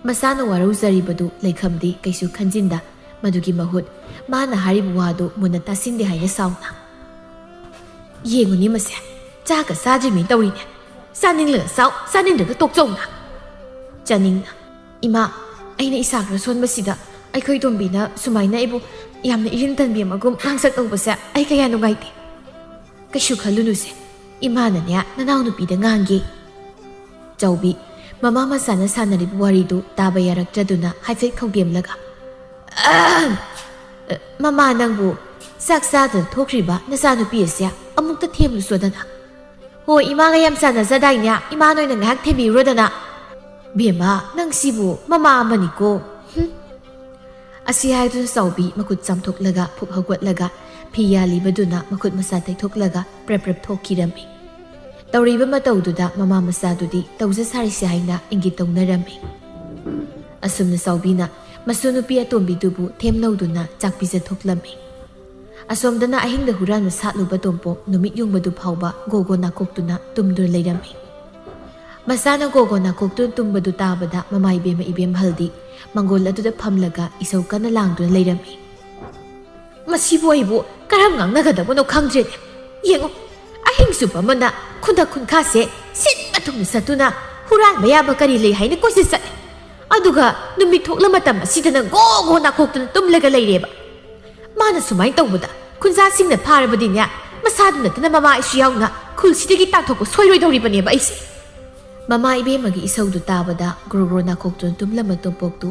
ꯃꯁꯥꯅ ꯋꯥꯔꯧꯖꯔꯤꯕꯗꯨ ꯂꯩꯈꯝꯗꯤ ꯀꯩꯁꯨ ꯈꯟꯖꯤꯟꯗ ꯃꯗꯨꯒꯤ ꯃꯍꯨꯠ ꯃꯥꯅ ꯍꯥꯏꯔꯤꯕ ꯋꯥꯗꯨ ꯃꯨꯟꯅ ꯇꯥꯁꯤꯟꯗꯦ ꯍꯥꯏꯅ ꯁꯥꯎꯅ ꯌꯦꯡꯉꯨꯅꯤ ꯃꯁꯦ ꯆꯥꯛꯀ ꯆꯥꯗ꯭ꯔꯤꯃꯤ ꯇꯧꯔꯤꯅꯦ ꯆꯥꯅꯤꯡꯂꯒ ꯆꯥꯎ ꯆꯥꯅꯤꯡꯗ꯭ꯔꯒ ꯇꯣꯛꯆꯧꯅ ꯆꯥꯅꯤꯡꯅ ꯏꯃꯥ ꯑꯩꯅ ꯏꯁꯥ ꯈꯔ ꯁꯣꯟꯕꯁꯤꯗ ꯑꯩꯈꯣꯏ ꯇꯣꯝꯕꯤꯅ ꯁꯨꯃꯥꯏꯅ ꯑꯩꯕꯨ ꯌꯥꯝꯅ ꯏꯔꯤꯟ ꯇꯟꯕꯤ ꯑꯃꯒꯨꯝ ꯉꯥꯡꯁꯛ ꯇꯧꯕꯁꯦ ꯑꯩ ꯀꯌꯥ ꯅꯨꯡꯉꯥꯏꯇꯦ ꯀꯩꯁꯨ ꯈꯜꯂꯨꯅꯨꯁꯦ ꯏꯃꯥꯅꯅꯦ ꯅꯅꯥꯎꯅꯨꯄꯤꯗ ꯉꯥꯡꯒꯦ ꯆꯥꯎꯕꯤ ꯃꯃꯥ ꯃꯆꯥꯅ ꯁꯥꯟꯅꯔꯤꯕ ꯋꯥꯔꯤꯗꯨ ꯇꯥꯕ ꯌꯥꯔꯛꯇ꯭ꯔꯗꯨꯅ ꯍꯥꯏꯐꯦꯠ ꯈꯧꯒꯦꯝꯂꯒ ꯃꯃꯥ ꯅꯪꯕꯨ ꯆꯥꯛ ꯆꯥꯗꯅ ꯊꯣꯛꯈ꯭ꯔꯤꯕ ꯅꯆꯥꯅꯨꯄꯤ ꯑꯁꯦ ꯑꯃꯨꯛꯇ ꯊꯦꯝꯂꯨꯁꯣꯗꯅ ꯍꯣꯏ ꯏꯃꯥꯒ ꯌꯥꯝ ꯆꯥꯟꯅꯖꯗꯥꯏꯅꯦ ꯏꯃꯥ ꯅꯣꯏꯅ ꯉꯥꯏꯍꯥꯛ ꯊꯦꯝꯕꯤꯔꯨꯔꯗꯅ ꯕꯦꯝꯃ ꯅꯪ ꯁꯤꯕꯨ ꯃꯃꯥ ꯑꯃꯅꯤꯀꯣ ꯑꯁꯤ ꯍꯥꯏꯗꯨꯅ ꯆꯥꯎꯕꯤ ꯃꯈꯨꯠ ꯆꯥꯝꯊꯣꯛꯂꯒ ꯐꯨꯛ ꯍꯧꯒꯠꯂꯒ ꯐꯤ ꯌꯥꯜꯂꯤꯕꯗꯨꯅ ꯃꯈꯨꯠ ꯃꯁꯥ ꯇꯩꯊꯣꯛꯂꯒ ꯄ꯭ꯔꯞ ꯄ꯭ꯔꯞ ꯊꯣꯛꯈꯤꯔꯝꯃꯤ꯫ ꯇꯧꯔꯤꯕ ꯃꯇꯧꯗꯨꯗ ꯃꯃꯥ ꯃꯆꯥꯗꯨꯗꯤ ꯇꯧꯖ ꯁꯥꯔꯤꯁꯦ ꯍꯥꯏꯅ ꯏꯪꯒꯤꯠ ꯇꯧꯅꯔꯝꯃꯤ꯫ ꯑꯁꯨꯝꯅ ꯆꯥꯎꯕꯤꯅ ꯃꯁꯨ ꯅꯨꯄꯤ ꯑꯇꯣꯝꯕꯤꯗꯨꯕꯨ ꯊꯦꯝꯅꯧꯗꯨꯅ ꯆꯥꯛ ꯄꯤꯖꯊꯣꯛꯂꯝꯃꯤ꯫ ꯑꯁꯣꯝꯗꯅ ꯑꯍꯤꯡꯗ ꯍꯨꯔꯥꯟꯕ ꯁꯥꯠꯂꯨꯕ ꯇꯣꯝꯄꯣꯛ ꯅꯨꯃꯤꯠ ꯌꯨꯡꯕꯗꯨ ꯐꯥꯎꯕ ꯒꯣꯒꯣ ꯅꯥꯀꯣꯛꯇꯨꯅ ꯇꯨꯝꯗꯨꯅ ꯂꯩꯔꯝꯃꯤ꯫ ꯃꯆꯥꯅ ꯒꯣꯒꯣ ꯅꯥꯀꯣꯛꯇꯨꯅ ꯇꯨꯝꯕꯗꯨ ꯇꯥꯕꯗ ꯃꯃꯥ ꯏꯕꯦꯝꯍꯜꯗꯤ ꯃꯪꯒꯣꯜ ꯑꯗꯨꯗ ꯐꯝꯂꯒ ꯏꯁꯧ ꯀꯟꯅ ꯂꯥꯡꯗꯨꯅ ꯂꯩꯔꯝꯃꯤ꯫ ꯃꯁꯤꯕꯨ ꯑꯩꯕꯨ ꯀꯔꯝ ꯉꯥꯡꯅꯒꯗꯕꯅꯣ ꯈꯪꯗ꯭ꯔꯦꯅꯦ꯫ ꯌꯦꯡꯉꯨ, ꯑꯍꯤꯡ ꯆꯨꯞꯄ ꯑꯃꯅ ꯈꯨꯟꯗꯛ ꯈꯨꯟꯈꯥꯁꯦ ꯁꯤꯟꯕ ꯊꯨꯡꯅ ꯆꯠꯇꯨꯅ ꯍꯨꯔꯥꯟꯕ ꯌꯥꯕ ꯀꯔꯤ ꯂꯩ ꯍꯥꯏꯅ ꯀꯣꯏꯆꯠ ꯆꯠꯂꯦ꯫ ꯑꯗꯨꯒ ꯅꯨꯃꯤꯠ ꯊꯣꯛꯂ ꯃꯇꯝ ꯑꯁꯤꯗꯅ ꯒꯣꯒꯣ ꯅꯥꯀꯣꯛꯇꯨꯅ ꯇꯨꯝꯂꯒ ꯂꯩꯔꯦꯕ꯫ ꯃꯥꯅ ꯁꯨꯃꯥꯏꯅ ꯇꯧꯕꯗ ꯈꯨꯟꯖꯥꯁꯤꯡꯅ ꯐꯥꯔꯕꯗꯤꯅꯦ, ꯃꯁꯥꯗꯨ ꯅꯠꯇꯅ ꯃꯃꯥ ꯑꯩꯁꯨ ꯌꯥꯎꯅ ꯈꯨꯜꯁꯤꯗꯒꯤ ꯇꯥꯟꯊꯣꯛꯄ ꯁꯣꯏꯔꯣꯏꯗꯧꯔꯤꯕꯅꯦꯕ ꯑꯩꯁꯦ꯫ ꯃꯃꯥ ꯏꯕꯦꯝꯃꯒꯤ ꯏꯁꯧꯗꯨ ꯇꯥꯕꯗ ꯒ꯭ꯔꯣ ꯅꯥꯀꯣꯛꯇꯨꯅ ꯇꯨꯝꯂꯝꯕ ꯇꯣꯝꯄꯣꯛꯇꯨ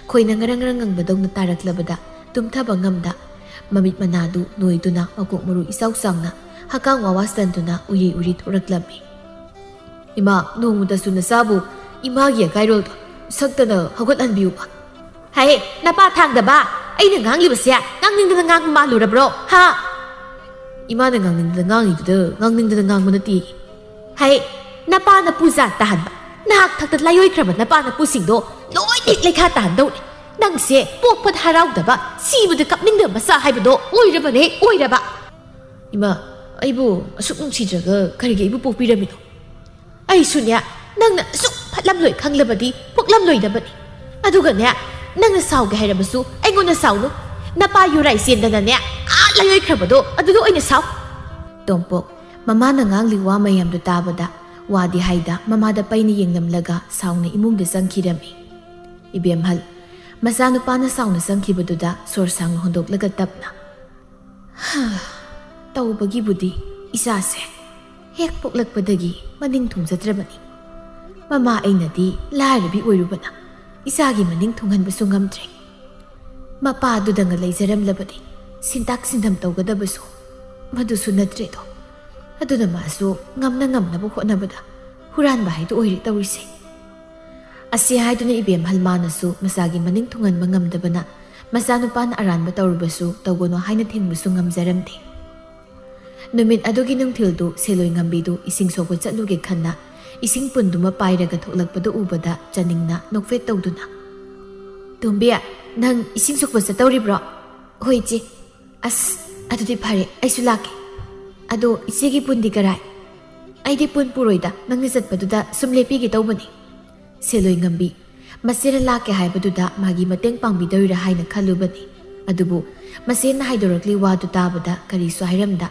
ꯈꯣꯏꯅ ꯉꯔꯪ ꯉꯔꯪ ꯉꯪꯕꯗꯧꯅ ꯇꯥꯔꯛꯂꯕꯗ ꯇꯨꯝꯊꯕ ꯉꯝꯗ ꯃꯃꯤꯠ ꯃꯅꯥꯗꯨ ꯅꯣꯏꯗꯨꯅ ꯃꯀꯣꯛ ꯃꯔꯨ ꯏꯆꯥꯎ ꯆꯥꯎꯅ ꯍꯛꯀꯥꯝ ꯋꯥꯋꯥ ꯆꯟꯗꯨꯅ ꯎꯏꯔꯤ ꯎꯏꯔꯤ ꯊꯣꯔꯛꯂꯝꯃꯤ꯫ ꯏꯃꯥ, ꯅꯣꯡꯃꯗꯁꯨ ꯅꯆꯥꯕꯨ ꯏꯃꯥꯒꯤ ꯑꯀꯥꯏꯔꯣꯜꯗꯣ ꯁꯛꯇꯅ ꯍꯧꯒꯠꯍꯟꯕꯤꯌꯨꯕ꯫ ꯍꯥꯏ, ꯅꯄꯥ ꯊꯥꯡꯗꯕ, ꯑꯩꯅ ꯉꯥꯡꯂꯤꯕꯁꯦ ꯉꯥꯡꯅꯤꯡꯗꯅ ꯉꯥꯡꯕ ꯃꯥꯜꯂꯨꯔꯕ꯭ꯔꯣ ꯍꯥ? ꯏꯃꯥꯅ ꯉꯥꯡꯅꯤꯡꯗꯅ ꯉꯥꯡꯉꯤꯗꯨꯗ ꯉꯥꯡꯅꯤꯡꯗꯅ ꯉꯥꯡꯕ ꯅꯠꯇꯦ꯫ ꯍꯥꯏ, ꯅꯄꯥꯅ ꯄꯨꯖꯥ ꯇꯥꯍꯟꯕ, ꯅꯍꯥꯛ ꯊꯛꯇ ꯂꯥꯏꯑꯣꯏꯈ꯭ꯔꯕ ꯅꯄꯥꯅ ꯄꯨꯁꯤꯡꯗꯣ ꯂꯣꯏꯅ ꯂꯩꯈꯥ ꯇꯥꯍꯟꯗꯧꯅꯤ꯫ ꯅꯪꯁꯦ ꯄꯣꯛꯄꯗ ꯍꯔꯥꯎꯗꯕ, ꯁꯤꯕꯗ ꯀꯞꯅꯤꯡꯗꯕ ꯃꯆꯥ ꯍꯥꯏꯕꯗꯣ ꯑꯣꯏꯔꯕꯅꯦ, ꯑꯣꯏꯔꯕ꯫ ꯏꯃꯥ, ꯑꯩꯕꯨ ꯑꯁꯨꯛ ꯅꯨꯡꯁꯤꯗ꯭ꯔꯒ ꯀꯔꯤꯒꯤ ꯑꯩꯕꯨ ꯄꯣꯛꯄꯤꯔꯝꯃꯤꯅꯣ? ꯑꯩꯁꯨꯅꯦ, ꯅꯪꯅ ꯑꯁꯨꯛ ꯐꯠꯂꯝꯂꯣꯏ ꯈꯪꯂꯕꯗꯤ ꯄꯣꯛꯂꯝꯂꯣꯏꯗꯕꯅꯤ꯫ ꯑꯗꯨꯒꯅꯦ, ꯅꯪꯅ ꯁꯥꯎꯒꯦ ꯍꯥꯏꯔꯕꯁꯨ ꯑꯩꯉꯣꯟꯗ ꯁꯥꯎꯅꯨ꯫ ꯅꯄꯥ ꯌꯨꯔꯥꯏ ꯆꯦꯟꯗꯅꯅꯦ ꯂꯥꯏꯑꯣꯏꯈ꯭ꯔꯕꯗꯣ ꯑꯗꯨꯗ ꯑꯣꯏꯅ ꯁꯥꯎ꯫ ꯇꯣꯝꯄꯣꯛ ꯃꯃꯥꯅ ꯉꯥꯡꯂꯤ ꯋꯥ ꯃꯌꯥꯝꯗꯨ ꯇꯥꯕꯗ ꯋꯥꯗꯤ ꯍꯥꯏꯗ ꯃꯃꯥꯗ ꯄꯩꯅ ꯌꯦꯡꯂꯝꯂꯒ ꯁꯥꯎꯅ ꯏꯃꯨꯡꯗ ꯆꯪꯈꯤꯔꯝꯃꯤ꯫ ꯏꯕꯦꯝꯍꯜ ꯃꯆꯥꯅꯨꯄꯥꯅ ꯁꯥꯎꯅ ꯆꯪꯈꯤꯕꯗꯨꯗ ꯁꯣꯔ ꯁꯥꯡꯅ ꯍꯣꯟꯗꯣꯛꯂꯒ ꯇꯞꯅ, ꯇꯧꯕꯒꯤꯕꯨꯗꯤ ꯏꯆꯥꯁꯦ ꯍꯦꯛ ꯄꯣꯛꯂꯛꯄꯗꯒꯤ ꯃꯅꯤꯡ ꯊꯨꯡꯖꯗ꯭ꯔꯕꯅꯤ꯫ ꯃꯃꯥ ꯑꯩꯅꯗꯤ ꯂꯥꯏꯔꯕꯤ ꯑꯣꯏꯔꯨꯕꯅ ꯏꯆꯥꯒꯤ ꯃꯅꯤꯡ ꯊꯨꯡꯍꯟꯕꯁꯨ ꯉꯝꯗ꯭ꯔꯦ꯫ ꯃꯄꯥꯗꯨꯗꯪꯒ ꯂꯩꯖꯔꯝꯂꯕꯗꯤ ꯁꯤꯟꯇꯥꯛ ꯁꯤꯟꯊꯝ ꯇꯧꯒꯗꯕꯁꯨ ꯃꯗꯨꯁꯨ ꯅꯠꯇ꯭ꯔꯦꯗꯣ꯫ ꯑꯗꯨꯅ ꯃꯥꯁꯨ ꯉꯝꯅ ꯉꯝꯅꯕ ꯍꯣꯠꯅꯕꯗ ꯍꯨꯔꯥꯟꯕ ꯍꯥꯏꯗꯨ ꯑꯣꯏꯔꯦ ꯇꯧꯔꯤꯁꯦ꯫ ꯑꯁꯤ ꯍꯥꯏꯗꯨꯅ ꯏꯕꯦꯝꯍꯜ ꯃꯥꯅꯁꯨ ꯃꯆꯥꯒꯤ ꯃꯅꯤꯡ ꯊꯨꯡꯍꯟꯕ ꯉꯝꯗꯕꯅ ꯃꯆꯥꯅꯨꯄꯥꯅ ꯑꯔꯥꯟꯕ ꯇꯧꯔꯨꯕꯁꯨ ꯇꯧꯒꯅꯨ ꯍꯥꯏꯅ ꯊꯤꯡꯕꯁꯨ ꯉꯝꯖꯔꯝꯗꯦ꯫ ꯅꯨꯃꯤꯠ ꯑꯗꯨꯒꯤ ꯅꯨꯡꯊꯤꯜꯗꯨ ꯁꯦꯂꯣꯏ ꯉꯝꯕꯤꯗꯨ ꯏꯁꯤꯡ ꯁꯣꯛꯄ ꯆꯠꯂꯨꯒꯦ ꯈꯟꯅ ꯏꯁꯤꯡ ꯄꯨꯟꯗꯨꯃ ꯄꯥꯏꯔꯒ ꯊꯣꯛꯂꯛꯄꯗꯨ ꯎꯕꯗ ꯆꯥꯅꯤꯡꯅ ꯅꯣꯛꯐꯦꯠ ꯇꯧꯗꯨꯅ, ꯇꯣꯝꯕꯤ, ꯅꯪ ꯏꯁꯤꯡ ꯁꯣꯛꯄ ꯆꯠꯇꯧꯔꯤꯕ꯭ꯔꯣ? ꯍꯣꯏ ꯏꯆꯦ꯫ ꯑꯁ, ꯑꯗꯨꯗꯤ ꯐꯔꯦ, ꯑꯩꯁꯨ ꯂꯥꯛꯀꯦ꯫ ꯑꯗꯣ ꯏꯆꯦꯒꯤ ꯄꯨꯟꯗꯤ ꯀꯔꯥꯏ? ꯑꯩꯗꯤ ꯄꯨꯟ ꯄꯨꯔꯣꯏꯗ, ꯅꯪꯅ ꯆꯠꯄꯗꯨꯗ ꯁꯨꯝ ꯂꯦꯞꯄꯤꯒꯦ ꯇꯧꯕꯅꯤ꯫ ꯁꯦꯂꯣꯏ ꯉꯝꯕꯤ ꯃꯆꯦꯅ ꯂꯥꯛꯀꯦ ꯍꯥꯏꯕꯗꯨꯗ ꯃꯥꯒꯤ ꯃꯇꯦꯡ ꯄꯥꯡꯕꯤꯗꯧꯔꯤꯔꯥ ꯍꯥꯏꯅ ꯈꯜꯂꯨꯕꯅꯤ꯫ ꯑꯗꯨꯕꯨ ꯃꯆꯦꯅ ꯍꯥꯏꯗꯣꯔꯛꯂꯤ ꯋꯥꯗꯨ ꯇꯥꯕꯗ ꯀꯔꯤꯁꯨ ꯍꯥꯏꯔꯝꯗ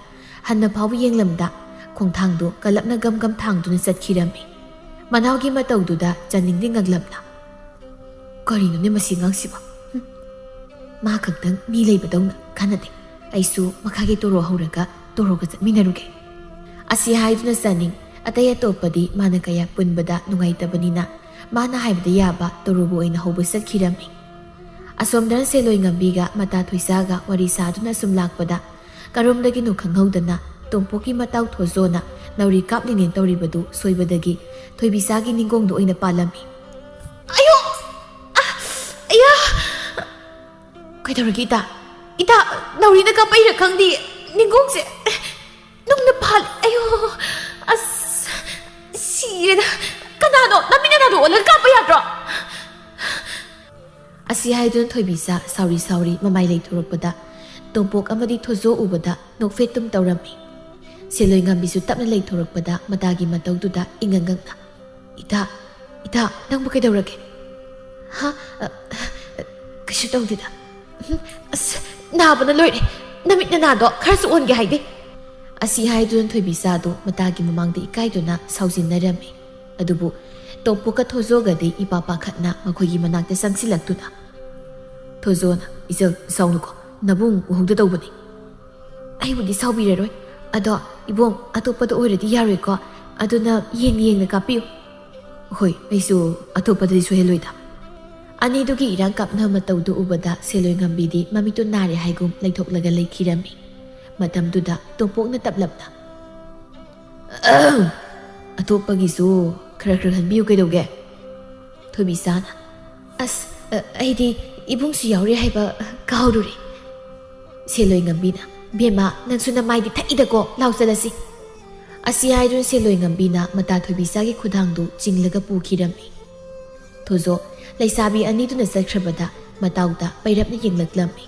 ꯍꯟꯅ ꯐꯥꯎꯕ ꯌꯦꯡꯂꯝꯗ ꯈꯣꯡꯊꯥꯡꯗꯨ ꯀꯂꯞꯅ ꯒꯝ ꯒꯝ ꯊꯥꯡꯗꯨꯅ ꯆꯠꯈꯤꯔꯝꯃꯤ꯫ ꯃꯅꯥꯎꯒꯤ ꯃꯇꯧꯗꯨꯗ ꯆꯥꯅꯤꯡꯗꯤ ꯉꯛꯂꯞꯅ, ꯀꯔꯤꯅꯣꯅꯦ ꯃꯁꯤ ꯉꯥꯡꯁꯤꯕ? ꯃꯥ ꯈꯛꯇꯪ ꯃꯤ ꯂꯩꯕꯗꯧꯅ ꯈꯟꯅꯗꯦ, ꯑꯩꯁꯨ ꯃꯈꯥꯒꯤ ꯇꯣꯔꯣ ꯍꯧꯔꯒ ꯇꯣꯔꯣꯒ ꯆꯠꯃꯤꯟꯅꯔꯨꯒꯦ꯫ ꯑꯁꯤ ꯍꯥꯏꯗꯨꯅ ꯆꯥꯅꯤꯡ ꯑꯇꯩ ꯑꯇꯣꯞꯄꯗꯤ ꯃꯥꯅ ꯀꯌꯥ ꯄꯨꯟꯕꯗ ꯅꯨꯡꯉꯥꯏꯇꯕꯅꯤꯅ ꯃꯥꯅ ꯍꯥꯏꯕꯗ ꯌꯥꯕ ꯇꯣꯔꯣꯕꯨ ꯑꯣꯏꯅ ꯍꯧꯕ ꯆꯠꯈꯤꯔꯝꯃꯤ꯫ ꯑꯁꯣꯝꯗꯅ ꯁꯦꯂꯣꯏ ꯉꯝꯕꯤꯒ ꯃꯇꯥ ꯊꯣꯏꯁꯥꯒ ꯋꯥꯔꯤ ꯁꯥꯗꯨꯅ ꯁꯨꯝ ꯂꯥꯛꯄꯗ ꯀꯔꯣꯝꯗꯒꯤꯅꯣ ꯈꯪꯍꯧꯗꯅ ꯇꯣꯝꯄꯣꯛꯀꯤ ꯃꯇꯥꯎ ꯊꯣꯖꯣꯅ ꯅꯥꯎꯔꯤ ꯀꯥꯞꯂꯤꯅꯦ ꯇꯧꯔꯤꯕꯗꯨ ꯁꯣꯏꯕꯗꯒꯤ ꯊꯣꯏꯕꯤꯆꯥꯒꯤ ꯅꯤꯡꯒꯣꯡꯗ ꯑꯣꯏꯅ ꯄꯥꯜꯂꯝꯃꯤ꯫ ꯑꯌꯣ! ꯑꯌꯥ! ꯀꯩꯗꯧꯔꯒꯦ ꯏꯇꯥ? ꯏꯇꯥ, ꯅꯥꯎꯔꯤꯅ ꯀꯥꯞꯄꯩꯔ ꯈꯪꯗꯦ, ꯅꯤꯡꯒꯣꯡꯁꯦ ꯅꯨꯡꯅ ꯄꯥꯜꯂꯦ꯫ ꯑꯌꯣ! ꯑꯁ, ꯁꯤꯔꯦꯗ! ꯀꯅꯥꯅꯣ? ꯅꯃꯤꯠ ꯅꯅꯥꯗꯣ ꯑꯣꯜꯂꯒ ꯀꯥꯞꯄ ꯌꯥꯗ꯭ꯔꯣ? ꯑꯁꯤ ꯍꯥꯏꯗꯨꯅ ꯊꯣꯏꯕꯤꯆꯥ ꯁꯥꯎꯔꯤ ꯃꯃꯥꯏ ꯂꯩꯊꯣꯔꯛꯄꯗ ꯇꯣꯝꯄꯣꯛ ꯑꯃꯗꯤ ꯊꯣꯖꯣ ꯎꯕꯗ ꯅꯣꯛꯐꯦꯠꯇꯨꯝ ꯇꯧꯔꯝꯃꯤ꯫ ꯁꯦꯂꯣꯏ ꯉꯝꯕꯤꯁꯨ ꯇꯞꯅ ꯂꯩꯊꯣꯔꯛꯄꯗ ꯃꯇꯥꯒꯤ ꯃꯇꯧꯗꯨꯗ ꯏꯪꯉꯪꯉꯛꯅ, ꯏꯇꯥ, ꯅꯪꯕꯨ ꯀꯩꯗꯧꯔꯒꯦ? ꯍꯥ? ꯀꯩꯁꯨ ꯇꯧꯗꯦꯗ꯫ ꯑꯁ, ꯅꯥꯕꯅ ꯂꯣꯏꯔꯦ, ꯅꯃꯤꯠ ꯅꯅꯥꯗꯣ ꯈꯔꯁꯨ ꯑꯣꯟꯒꯦ ꯍꯥꯏꯗꯦ꯫ ꯑꯁꯤ ꯍꯥꯏꯗꯨꯅ ꯊꯣꯏꯕꯤꯆꯥꯗꯨ ꯃꯇꯥꯒꯤ ꯃꯃꯥꯡꯗ ꯏꯀꯥꯏꯗꯨꯅ ꯁꯥꯎꯖꯤꯟꯅꯔꯝꯃꯤ꯫ ꯑꯗꯨꯕꯨ ꯇꯣꯝꯄꯣꯛꯀ ꯊꯣꯖꯣꯒꯗꯤ ꯏꯄꯥ ꯄꯥꯈꯠꯅ ꯃꯈꯣꯏꯒꯤ ꯃꯅꯥꯛꯇ ꯆꯪꯁꯤꯜꯂꯛꯇꯨꯅ, ꯊꯣꯖꯣꯅ, ꯏꯆꯜ ꯁꯥꯎꯅꯨꯀꯣ, ꯅꯕꯨꯡ ꯎꯍꯧꯗ ꯇꯧꯕꯅꯤ꯫ ꯑꯩꯕꯨꯗꯤ ꯁꯥꯎꯕꯤꯔꯔꯣꯏ, ꯑꯗꯣ ꯏꯕꯣꯡ ꯑꯇꯣꯞꯄꯗ ꯑꯣꯏꯔꯗꯤ ꯌꯥꯔꯣꯏꯀꯣ, ꯑꯗꯨꯅ ꯌꯦꯡꯅ ꯀꯥꯞꯄꯤꯌꯨ꯫ ꯍꯣꯏ, ꯑꯩꯁꯨ ꯑꯇꯣꯞꯄꯗꯗꯤ ꯁꯣꯏꯍꯜꯂꯣꯏꯗ꯫ ꯑꯅꯤꯗꯨꯒꯤ ꯏꯔꯥꯡ ꯀꯥꯞꯅꯕ ꯃꯇꯧꯗꯨ ꯎꯕꯗ ꯁꯦꯂꯣꯏ ꯉꯝꯕꯤꯗꯤ ꯃꯃꯤꯠꯇꯨ ꯅꯥꯔꯦ ꯍꯥꯏꯒꯨꯝ ꯂꯩꯊꯣꯛꯂꯒ ꯂꯩꯈꯤꯔꯝꯃꯤ꯫ ꯃꯇꯝꯗꯨꯗ ꯇꯣꯝꯄꯣꯛꯅ ꯇꯞꯂꯞꯅ, ꯑꯇꯣꯞꯄꯒꯤꯁꯨ ꯈꯔ ꯍꯟꯕꯤꯌꯨ ꯀꯩꯗꯧꯒꯦ? ꯊꯣꯏꯕꯤꯆꯥꯅ, ꯑꯁ, ꯑꯩꯗꯤ ꯏꯕꯨꯡꯁꯨ ꯌꯥꯎꯔꯦ ꯍꯥꯏꯕ ꯀꯥꯎꯔꯨꯔꯦ꯫ Selloi ꯉꯝꯕꯤꯅ, Bema nangsuna maidi thaidako lausalasi. Asi haidun seloi ngambina mata thoibisagi khudangdu chinglaga pukhirami. Thozo laisabi aniduna sakhrabada matauda pairapna yenglaklammi.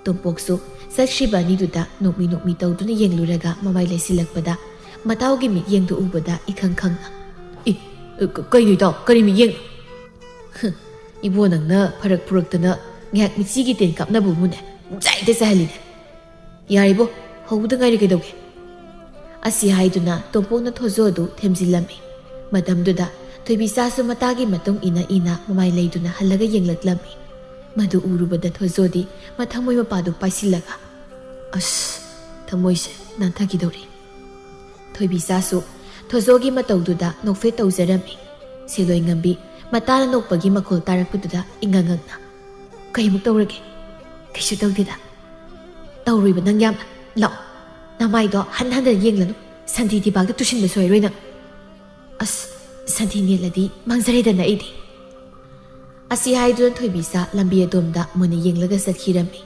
Tompoksu sakshriba aniduda nokmi tawduna yengluraga mamai laisilakpada mataugi mi yengdu ubada ikhang khangna. Kaini taw karimi yeng. Ibo nangna pharak puraktana ngak michigi ten kapna bumune. Jaide sahaline. Yaribo hawuda ngari kedawge. Asi haiduna tompokna thozodu themjilami. Madamduda thoibisasu matagi matung ina mamai leiduna halaga yenglaklammi. Madu urubada thozodi mathamoi mapadu paisilaga. As thamoise nanthagidori. Thoibisasu thozogi mataududa nokfe tawjarami. Seloi ngambi matana nokpagi makhol tarakpududa ingangangna. Kaimuk tawrage. Kaisu tawdida. Tawriba nang yamna. Lao. Namaido hanhanda yenglanu. Santi tibagda tushinba soiroi nang. As santi niladi mangzaredana idi. Asi haidun thoibisa lambi adomda muna yenglaga sakhirami.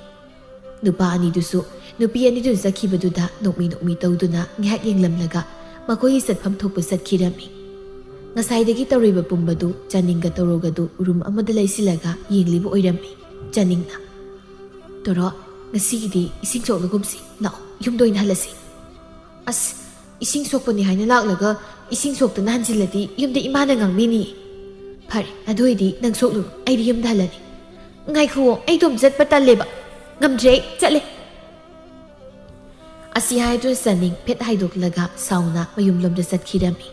Nupa anidusu nupi anidun sakhibaduda nokmi tawduna ngihak yenglamlaga makoyi satpham thokpa sakhirami. Ngasaidagi tawriba pumbadu chaningga tawrogadu urum amada laisilaga yenglibu oirami. Chaningna. Toro ngasigidi ising soklagumsi lao yumdoin halasi. As ising sokpani haina laklaga ising soktana hanjiladi yumda imana ngangmini. Pare, adoidi nang soklu ay riyam dalani. Ngay kuwo ay dumzat pataleba. Ngamdre, chale. Asi haidun saning pet haidok laga sauna mayumlomda satkirami.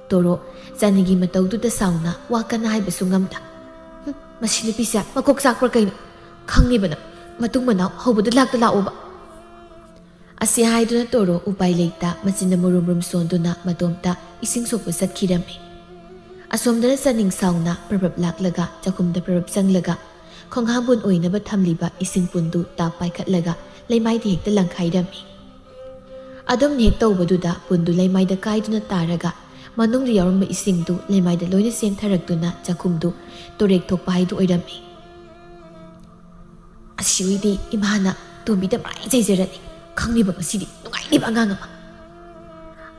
Toro, sanigi matawduda sauna wakana haibasu ngamda. Masinipisa makoksak kaino. Kangnibana, matung manaw hawbada lakta laoba. Asi haidun toro upay leita masina murum sonduna madomta ising sokpa satkirami. Asomdana saning sauna prabab laklaga chakumda prabab sanglaga khonghambun oinaba thamliba ising pundu tapay khatlaga laimaidi hekta langkhairami. Adom nek tawbaduda pundu laimaida kaiduna taraga manungdu yauramba isingdu laimaida loina sentharakduna chakumdu torek thokpa haidu oirami. Asiwidi imana tombida mai jaijarani khangniba masidi nungainiba angangama.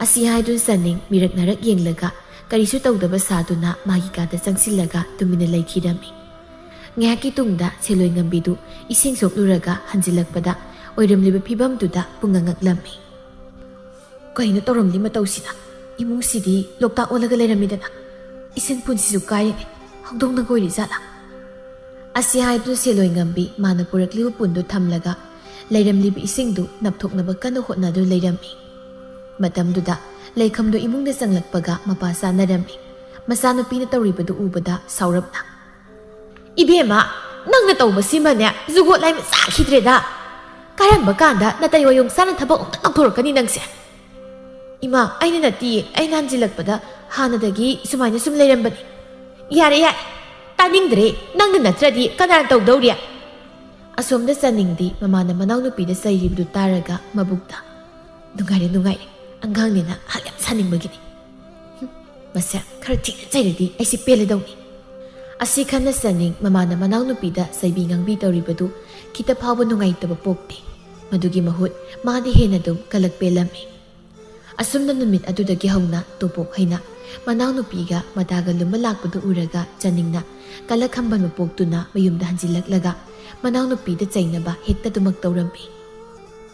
Asi haidun saning mirak narak yenglaga karisu tawdaba saduna magi kada changsilaga tumina laikhirami. Ngaki tungda seloi ngambidu ising sokluraga hanjilakpada oiramliba phibamduda pungangaklami. Kaino toramli matawsina imungsidi lokta olaga leiramidana isin punsisu kaini hawdongna goiri jala. Asi haidu seloi ngambi mana puraklibu pundu thamlaga leiramliba isingdu napthoknaba kana hotnadu leirami. Matamduda laikhamdo imungda sanglakpaga mapasa narami. Masanupina tawribadu ubada saurabna. Ibema, nangna tawba simane zugot lai masakhidreda. Karamba kanda natayoyong sana thabak ongta nagthorakani nangse. Ima, aina nati aina hanjilakpada hanadagi sumaina sum leirambani. Yare yare, taningdre nangna natradi kanana tawdawriya. Asomda saningdi mamana manawnupida sairibdu taraga mabukta. Nungaire. Anggangnina halyam saningbagini. Masa khara thina chairadi aisi peladawni. Asi khana saning mamana manawnupida saibi ngangbi tawribadu kita phawba nungaitaba pokte. Madugi mahut madi hena dum kalak pelami. Asumna numit adudagi hawna topok haina manawnupiga madaga luma lakpadu uraga chaningna kalak hamban mapoktuna mayumda hanjilaklaga manawnupida chainaba hekta dumak tawrambi.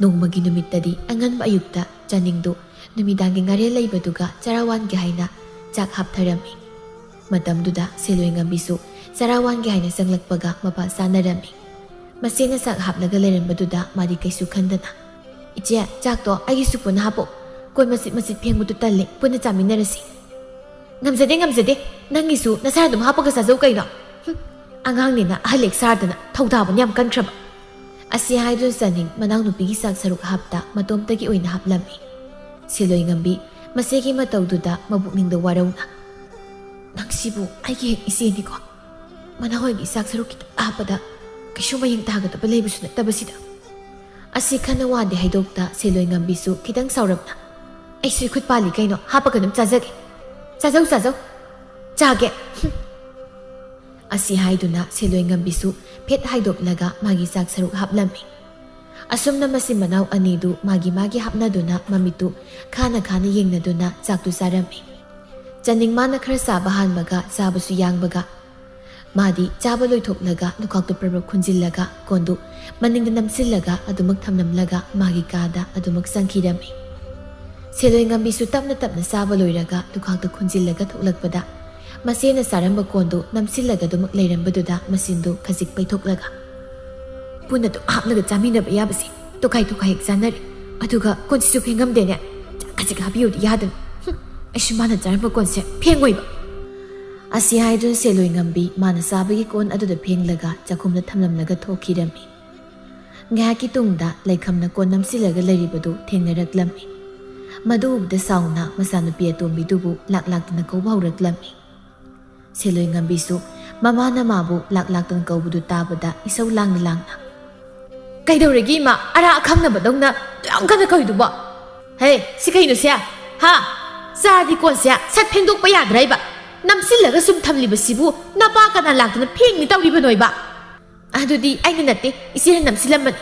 Nongmagi numittadi anganba ayukta chaningdu numidangi ngare laibaduga charawangi haina chak haptharami. Matamduda seloi ngambisu charawangi haina sanglakpaga mapa sanarami. Masena sak haplaga leirambaduda madi kaisu khandana. Iche chakto agi supuna hapo koi masit phengmudu talle puna chaminarasi. Ngamjade nangisu nasaradum hapaga sajau kaino. Angangnina ahalek sardana thawdaba nyam kankraba. Asi haidun saning manawnupigi sak saruk hapta matomtagi oina haplami. Seloi ngambi masegi matawduda mabukningda warauna. Nangsibu aigi hek iseniko. Manahoygi sak saruk kita hapada kaisu mayeng tagadaba leibusu nattabasida. Asi khana wade haidokta seloi ngambisu kitang saurabna. Aisu khut pali kaino hapaganum chajage. Chajau. Chage. Asi haiduna seloi ngambisu phet haidoklaga magi sak saruk haplami. Asumna masi manaw anidu magi hapnaduna mamitu khana yengnaduna chaktu sarami. Chaning mana khara saba hanbaga sabasu yangbaga. Madi chaba loithoklaga lukaktu prabab khunjillaga kondu maningda namsillaga adumak thamnamlaga magi kada adumak sangkhirami. Seloi ngambisu tapna saba loiraga lukaktu khunjillaga thoklakpada masena saramba kondu namsillaga adumak leirambaduda masindu khajik paithoklaga. Puna to hapnaga chaminaba yabasi tokai hek sanari aduga konsisu phengamdene khajik habiudi yadan. Aishmana charamba konse phengoiba. Asi haidun seloi ngambi mana sabagi kon aduda phenglaga chakhumna thamlamlaga thokirami. Ngahaki tungda laikhamna kon namsilaga leiribadu thengnaraklammi. Madu ubda sauna masanupi atombidubu laktana kauba hauraklammi. Seloi ngambi su mamana mabu laktana kaubudu tabada isau langna. Kaidoregi ma ara akhangna badongna tuyang kana kaiduba. Hey, si kaino sia? Ha? Zadi konse sat phengdok pa yadraiba. Namsillaga sum thamlibasibu napa kana laktana phengni tawriba noiba. Adudi aina natte isira namsilamani.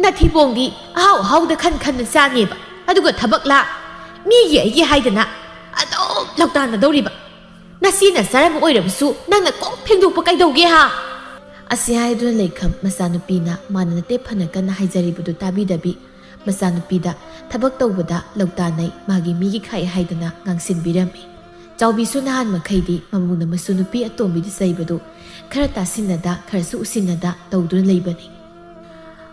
Nathibongi ahaw da khan sangeba. Aduga thabakla mi ye haidana ado laktana dawriba. Nasina saram oirabusu nangna kong phengdok pa kaidauge ha. Asi haiduna leikham masanupina mana nate phana kana haijaribudu tabidabi. Masanupida thabak tawbada lautanai magi migi khai haidana ngangsinbirami. Chaubisu nahan makhaidi mamuna masunupi atombidi saibadu khara tasinada kharasu usinada tawduna leibani.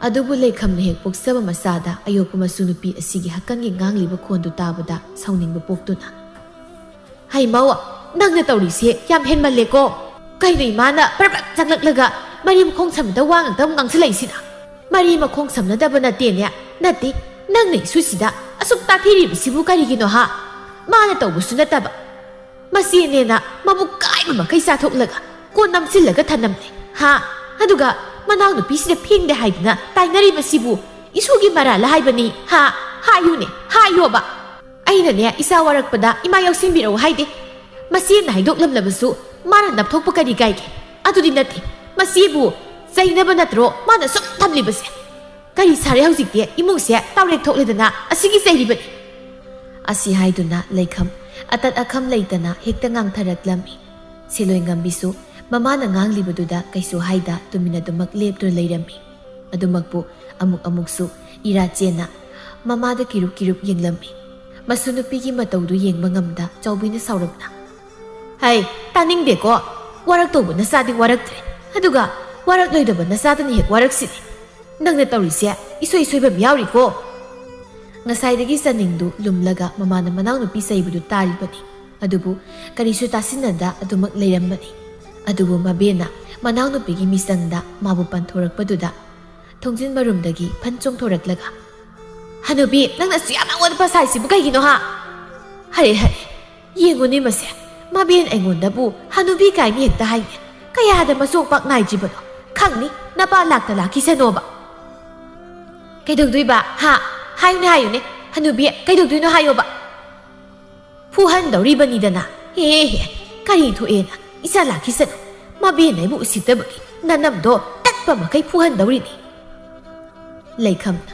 Adubu leikhamna hek poksaba masada ayopa masunupi asigi hakangi ngangliba khondu tabada sauningba poktuna. Hai mawa nangna tawrise yam henmalle ko. Kaino imana prabak changlaklaga mari makhong samda wangangtam ngangsilaisina. Mari makhong samnadaba natene nati nangna isusida asuk tathiribasibu karigino ha. Mana tawbusu nataba. Masinena mabukai makai sathoklaga ko namsillaga thanamne ha aduga manaw nupi sida phengde haidna tainari basibu isugi marala haibani ha hayune hayoba aina ne isa warakpada ima yausinbiro haide masina haidoklamlabasu mana napthokpa kari gaige adudi nati masibu zainaba natro mana sok thamlibase kari sare haujikte imungse tawrek thokledana asigi zairibani asi haiduna leikham atat akham leitana hekta ngangtharaklami. Seloi ngambisu mamana nganglibaduda kaisu haida tumina dumak leptuna leirami. Adumakpu amuksu ira chena mamada kirup yenglami. Masunupigi mataudu yengba ngamda chaubina saurabna. Hai taningde ko warak tobu nasadi waraktre. Aduga warak loidaba nasadani hek waraksini. Nangna tawrise isoiba miyauri ko. Ngasaidagi saningdu lumlaga mamana manaw nupi saibudu taribani. Adubu karisu tasinada adumak leirambani. Adubu mabena manaw nupigi misangda mabu panthorakpaduda. Thongjin marumdagi panchong thoraklaga. Hanubi nangna siyama wan pasaisibu kaigino ha. Hare yenguni mase maben aingondabu hanubi kaini hekta haine. Kayada masok pak naijibano. Khangni napa lakta lakisanoba. Kaidogduiba ha. Hayune hanubi kaidogduino hayoba. Fuhan dawribani dana he kari thuena isa lakisan mabena ibu usitabagi nanamdo takpa makai fuhan dawrini. Laikhamna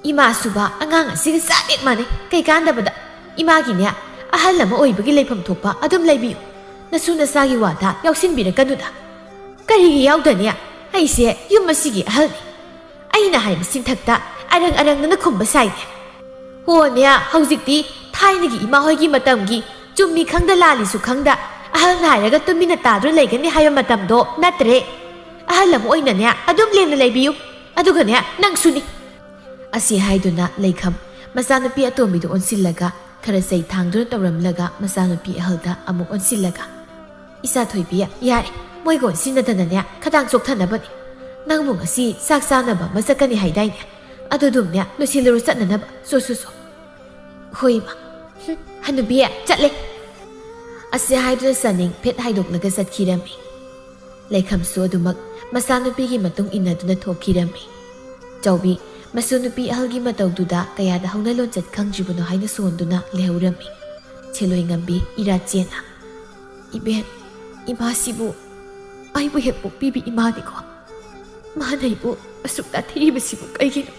ima suba angang asiga sabit mane kai kandabada imagine ahal lama oibagi leifam thokpa adum laibiyu nasu nasagi wada yausinbirakanuda karigi yaudania aise yum masigi ahalni aina haiba sinthakta arang nana khumba saine honya haujikti thainagi ima hoigi matamgi chummi khangda lali su khangda ahal nairaga tumina tadru leigani hayo matamdo natre ahalam oina ne adum lemna leibiyu aduga ne nangsuni asi haiduna leikham masanupi atomidu onsillaga khara sei thangduna tawramlaga masanupi ahalda amuk onsillaga isa thoibiya yare moigon sinadana ne khadang chokthanabani nangmung asi saksanaba masakani haidaine adudumnya losiluru satnanaba so hoima hanubiya chatle asi haiduna saning phet haidoklaga satkirami leikham so adumak masanupigi matung inaduna thokirami chaubi masunupi ahalgi mataududa kayada hauna lonjat khangjibano haina sonduna lehaurami cheloi ngambi irachena iben imasibu aibu hekpo pibi imadiko ꯃꯥꯅꯩꯕꯨ ꯑꯁꯨꯛ ꯇꯥꯊꯤꯔꯤꯕꯁꯤꯕꯨ ꯀꯩꯒꯤꯅꯣ?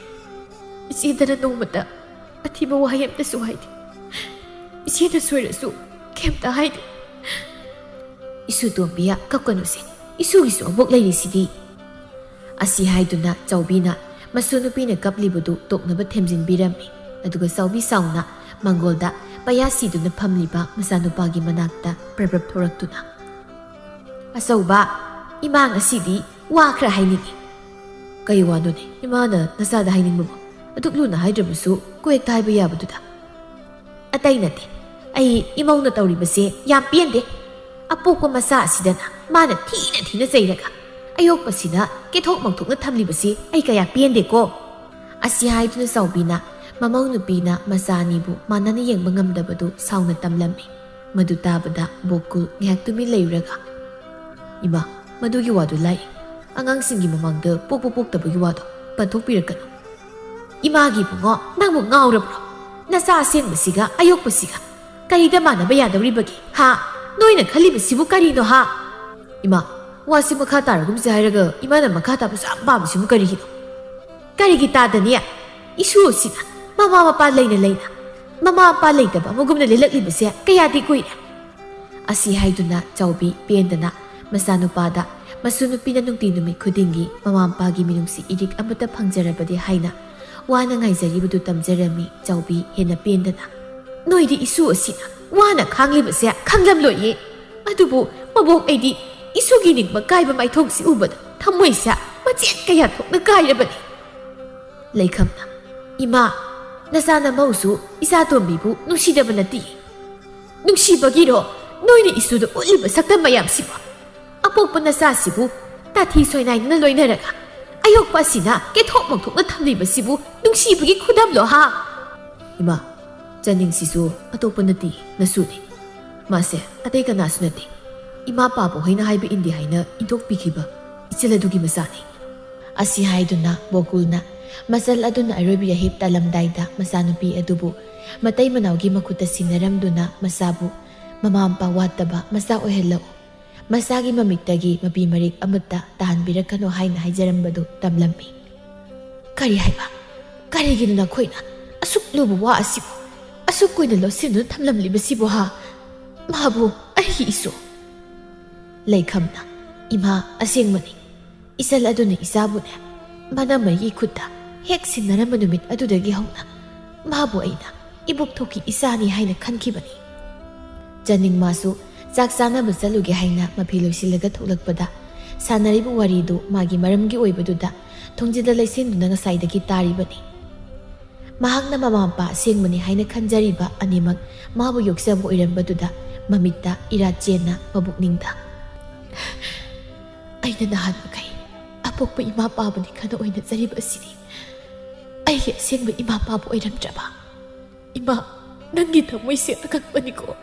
ꯏꯆꯦꯗꯅ ꯅꯣꯡꯃꯇ ꯑꯊꯤꯕ ꯋꯥꯍꯩ ꯑꯃꯇꯁꯨ ꯍꯥꯏꯗꯦ. ꯏꯆꯦꯅ ꯁꯣꯏꯔꯁꯨ ꯀꯩꯝꯇ ꯍꯥꯏꯗꯦ. ꯏꯁꯨ ꯇꯣꯝꯕꯤꯌꯥ ꯀꯞꯀꯅꯨꯁꯦ, ꯏꯁꯨꯒꯤꯁꯨ ꯑꯕꯣꯛ ꯂꯩꯔꯤꯁꯤꯗꯤ. ꯑꯁꯤ ꯍꯥꯏꯗꯨꯅ ꯆꯥꯎꯕꯤꯅ ꯃꯁꯨ ꯅꯨꯄꯤꯅ ꯀꯞꯂꯤꯕꯗꯨ ꯇꯣꯛꯅꯕ ꯊꯦꯝꯖꯤꯟꯕꯤꯔꯝꯃꯤ. ꯑꯗꯨꯒ ꯆꯥꯎꯕꯤ ꯁꯥꯎꯅ ꯃꯪꯒꯣꯜꯗ ꯄꯩꯌꯥ ꯁꯤꯗꯨꯅ ꯐꯝꯂꯤꯕ ꯃꯆꯥꯅꯨꯄꯥꯒꯤ ꯃꯅꯥꯛꯇ ꯄ꯭ꯔꯕ꯭ꯔꯞ ꯊꯣꯔꯛꯇꯨꯅ, ꯑꯆꯧꯕ, ꯏꯃꯥ ꯉꯁꯤꯗꯤ ꯋꯥ ꯈꯔ ꯍꯥꯏꯅꯤꯡꯉꯤ. ꯀꯩ ꯋꯥꯅꯣꯅꯦ ꯏꯃꯥꯅ ꯅꯆꯥꯗ ꯍꯥꯏꯅꯤꯡꯕꯕꯣ? ꯑꯗꯨꯛ ꯂꯨꯅ ꯍꯥꯏꯗ꯭ꯔꯕꯁꯨ ꯀꯣꯏꯍꯦꯛꯇ ꯍꯥꯏꯕ ꯌꯥꯕꯗꯨꯗ. ꯑꯇꯩ ꯅꯠꯇꯦ, ꯑꯩ ꯏꯃꯧꯅ ꯇꯧꯔꯤꯕꯁꯦ ꯌꯥꯝ ꯄꯦꯟꯗꯦ. ꯑꯄꯣꯛꯄ ꯃꯆꯥ ꯑꯁꯤꯗꯅ ꯃꯥꯅ ꯊꯤꯅ ꯆꯩꯔꯒ ꯑꯌꯣꯛꯄꯁꯤꯅ ꯀꯦꯊꯣꯛ ꯃꯧꯊꯣꯛꯅ ꯊꯝꯂꯤꯕꯁꯤ ꯑꯩ ꯀꯌꯥ ꯄꯦꯟꯗꯦꯀꯣ. ꯑꯁꯤ ꯍꯥꯏꯗꯨꯅ ꯆꯥꯎꯕꯤꯅ ꯃꯃꯧ ꯅꯨꯄꯤꯅ ꯃꯆꯥ ꯑꯅꯤꯕꯨ ꯃꯥꯟꯅꯅ ꯌꯦꯡꯕ ꯉꯝꯗꯕꯗꯨ ꯁꯥꯎꯅ ꯇꯝꯂꯝꯃꯤ. ꯃꯗꯨ ꯇꯥꯕꯗ ꯕꯣꯀꯨꯜ ꯉꯥꯏꯍꯥꯛ ꯇꯨꯃꯤꯟ ꯂꯩꯔꯒ, ꯏꯃꯥ, ꯃꯗꯨꯒꯤ ꯋꯥꯗꯨ ꯂꯥꯏ. ꯑꯉꯥꯡꯁꯤꯡꯒꯤ ꯃꯃꯥꯡꯗ ꯄꯣꯛꯄ ꯄꯣꯛꯇꯕꯒꯤ ꯋꯥꯗꯣ ꯄꯟꯊꯣꯛꯄꯤꯔꯛꯀꯅꯨ. ꯏꯃꯥꯒꯤ ꯕꯨꯡꯉꯣ, ꯅꯪꯕꯨ ꯉꯥꯎꯔꯕ꯭ꯔꯣ? ꯅꯆꯥ ꯑꯁꯦꯡꯕꯁꯤꯒ ꯑꯌꯣꯛꯄꯁꯤꯒ ꯀꯔꯤꯗ ꯃꯥꯟꯅꯕ ꯌꯥꯗꯧꯔꯤꯕꯒꯦ ꯍꯥ? ꯅꯣꯏꯅ ꯈꯜꯂꯤꯕꯁꯤꯕꯨ ꯀꯔꯤꯅꯣ ꯍꯥ? ꯏꯃꯥ, ꯋꯥꯁꯤ ꯃꯈꯥ ꯇꯥꯔꯒꯨꯝꯁꯦ ꯍꯥꯏꯔꯒ ꯏꯃꯥꯅ ꯃꯈꯥ ꯇꯥꯕꯁꯨ ꯌꯥꯝ ꯄꯥꯝꯃꯤꯁꯤꯕꯨ ꯀꯔꯤꯒꯤꯅꯣ? ꯀꯔꯤꯒꯤ ꯇꯥꯗꯅꯤ? ꯏꯁꯨ ꯑꯁꯤꯅ ꯃꯃꯥ ꯃꯄꯥ ꯂꯩꯅ ꯃꯃꯥ ꯃꯄꯥ ꯂꯩꯇꯕ ꯑꯃꯒꯨꯝꯅ ꯂꯦꯜꯂꯛꯂꯤꯕꯁꯦ ꯀꯌꯥꯗꯤ ꯀꯨꯏꯔꯦ. ꯑꯁꯤ ꯍꯥꯏꯗꯨꯅ ꯆꯥꯎꯕꯤ ꯄꯦꯟꯗꯅ ꯃꯆꯥꯅꯨꯄꯥꯗ ꯃꯁꯨ ꯅꯨꯄꯤꯅ ꯅꯨꯡꯇꯤ ꯅꯨꯃꯤꯠ ꯈꯨꯗꯤꯡꯒꯤ ꯃꯃꯥ ꯃꯄꯥꯒꯤ ꯃꯤꯅꯨꯡꯁꯤ ꯏꯔꯤꯛ ꯑꯃꯠꯇ ꯐꯪꯖꯔꯕꯗꯤ ꯍꯥꯏꯅ ꯋꯥꯅ ꯉꯥꯏꯖꯔꯤꯕꯗꯨ ꯇꯝꯖꯔꯝꯃꯤ. ꯆꯥꯎꯕꯤ ꯍꯦꯟꯅ ꯄꯦꯟꯗꯅ, ꯅꯣꯏꯗꯤ ꯏꯁꯨ ꯑꯁꯤꯅ ꯋꯥꯅ ꯈꯥꯡꯂꯤꯕꯁꯦ ꯈꯪꯂꯝꯂꯣꯏꯌꯦ. ꯑꯗꯨꯕꯨ ꯃꯕꯣꯛ ꯑꯩꯗꯤ ꯏꯁꯨꯒꯤ ꯅꯤꯡꯕ ꯀꯥꯏꯕ ꯃꯥꯏꯊꯣꯡꯁꯤ ꯎꯕꯗ ꯊꯃꯣꯏꯁꯦ ꯃꯆꯦꯠ ꯀꯌꯥ ꯊꯣꯛꯅ ꯀꯥꯏꯔꯕꯅꯤ. ꯂꯩꯈꯝꯅ, ꯏꯃꯥ, ꯅꯆꯥꯅ ꯃꯧꯁꯨ ꯏꯆꯥꯇꯣꯝꯕꯤꯕꯨ ꯅꯨꯡꯁꯤꯗꯕ ꯅꯠꯇꯦ. ꯅꯨꯡꯁꯤꯕꯒꯤꯔꯣ ꯅꯣꯏꯅ ꯏꯁꯨꯗ ꯎꯠꯂꯤꯕ ꯁꯛꯇꯝ ꯃꯌꯥꯝꯁꯤꯕꯨ? ꯑꯄꯣꯛꯄ ꯅꯆꯥꯁꯤꯕꯨ ꯇꯥꯊꯤ ꯁꯣꯏꯅꯥꯏꯗꯅ ꯂꯣꯏꯅꯔꯒ ꯑꯌꯣꯛꯄ ꯑꯁꯤꯅ ꯀꯦꯊꯣꯛ ꯃꯧꯊꯣꯛꯅ ꯊꯝꯂꯤꯕꯁꯤꯕꯨ ꯅꯨꯡꯁꯤꯕꯒꯤ ꯈꯨꯗꯝꯂꯣ ꯍꯥ? ꯏꯃꯥ, ꯆꯅꯤꯡꯁꯤꯁꯨ ꯑꯇꯣꯞꯄ ꯅꯠꯇꯦ, ꯅꯁꯨꯅꯤ. ꯃꯥꯁꯦ ꯑꯇꯩ ꯀꯅꯥꯁꯨ ꯅꯠꯇꯦ. ꯏꯃꯥ ꯄꯥꯕꯣꯍꯣꯏꯅ ꯍꯥꯏꯕ ꯏꯟꯗꯦ ꯍꯥꯏꯅ ꯏꯟꯊꯣꯛꯄꯤꯈꯤꯕ ꯏꯆꯦꯜ ꯑꯗꯨꯒꯤ ꯃꯆꯥꯅꯤ. ꯑꯁꯤ ꯍꯥꯏꯗꯨꯅ ꯕꯣꯀꯨꯜꯅ ꯃꯆꯜ ꯑꯗꯨꯅ ꯑꯔꯣꯏꯕ ꯌꯥꯍꯤꯞ ꯇꯥꯂꯝꯗꯥꯏꯗ ꯃꯆꯥꯅꯨꯄꯤ ꯑꯗꯨꯕꯨ ꯃꯇꯩ ꯃꯅꯥꯎꯒꯤ ꯃꯈꯨꯠꯇ ꯁꯤꯟꯅꯔꯝꯗꯨꯅ ꯃꯆꯥꯕꯨ ꯃꯃꯥ ꯃꯄꯥ ꯋꯥꯠꯇꯕ ꯃꯆꯥ ꯑꯣꯏꯍꯜꯂꯛꯎ, ꯃꯆꯥꯒꯤ ꯃꯃꯤꯠꯇꯒꯤ ꯃꯄꯤ ꯃꯔꯤꯛ ꯑꯃꯠꯇ ꯇꯥꯍꯟꯕꯤꯔꯛꯀꯅꯨ ꯍꯥꯏꯅ ꯍꯥꯏꯖꯔꯝꯕꯗꯨ ꯇꯝꯂꯝꯃꯤ. ꯀꯔꯤ ꯍꯥꯏꯕ? ꯀꯔꯤꯒꯤꯅꯣ ꯅꯈꯣꯏꯅ ꯑꯁꯨꯛ ꯂꯨꯕ ꯋꯥ ꯑꯁꯤꯕꯨ ꯑꯁꯨꯛ ꯀꯨꯏꯅ ꯂꯣꯠꯁꯤꯟꯗꯨꯅ ꯊꯝꯂꯝꯂꯤꯕꯁꯤꯕꯨ ꯍꯥ? ꯃꯥꯕꯨ ꯑꯩꯒꯤ ꯏꯁꯨ. ꯂꯩꯈꯝꯅ, ꯏꯃꯥ, ꯑꯁꯦꯡꯕꯅꯤ. ꯏꯆꯜ ꯑꯗꯨꯅ ꯏꯆꯥꯕꯨꯅꯦ ꯃꯅꯝꯃꯩꯒꯤ ꯈꯨꯠꯇ ꯍꯦꯛ ꯁꯤꯟꯅꯔꯝꯕ ꯅꯨꯃꯤꯠ ꯑꯗꯨꯗꯒꯤ ꯍꯧꯅ ꯃꯥꯕꯨ ꯑꯩꯅ ꯏꯕꯣꯛꯊꯣꯛꯀꯤ ꯏꯆꯥꯅꯤ ꯍꯥꯏꯅ ꯈꯟꯈꯤꯕꯅꯤ. ꯆꯅꯤꯡ ꯃꯥꯁꯨ ꯆꯥꯛ ꯆꯥꯅꯕ ꯆꯠꯂꯨꯒꯦ ꯍꯥꯏꯅ ꯃꯐꯤ ꯂꯣꯏꯁꯤꯜꯂꯒ ꯊꯣꯛꯂꯛꯄꯗ ꯁꯥꯟꯅꯔꯤꯕ ꯋꯥꯔꯤꯗꯨ ꯃꯥꯒꯤ ꯃꯔꯝꯒꯤ ꯑꯣꯏꯕꯗꯨꯗ ꯊꯣꯡꯖꯤꯜꯗ ꯂꯩꯁꯤꯟꯗꯨꯅ ꯉꯁꯥꯏꯗꯒꯤ ꯇꯥꯔꯤꯕꯅꯤ. ꯃꯍꯥꯛꯅ ꯃꯃꯥ ꯃꯄꯥ ꯑꯁꯦꯡꯕꯅꯤ ꯍꯥꯏꯅ ꯈꯟꯖꯔꯤꯕ ꯑꯅꯤꯃꯛ ꯃꯥꯕꯨ ꯌꯣꯛꯆꯕ ꯑꯣꯏꯔꯝꯕꯗꯨꯗ ꯃꯃꯤꯠꯇ ꯏꯔꯥꯠ ꯆꯦꯟꯅ ꯃꯕꯨꯛꯅꯤꯡꯗ, ꯑꯩꯅ ꯅꯍꯥꯟ ꯃꯈꯩ ꯑꯄꯣꯛꯄ ꯏꯃꯥ ꯄꯥꯕꯅꯤ ꯈꯟꯅ ꯑꯣꯏꯅꯖꯔꯤꯕ ꯑꯁꯤꯗꯤ ꯑꯩꯒꯤ ꯑꯁꯦꯡꯕ ꯏꯃꯥ ꯄꯥꯕ ꯑꯣꯏꯔꯝꯗ꯭ꯔꯕ. ꯏꯃꯥ, ꯅꯪꯒꯤ ꯊꯃꯣꯏꯁꯦ ꯑꯀꯛꯄꯅꯤꯀꯣ.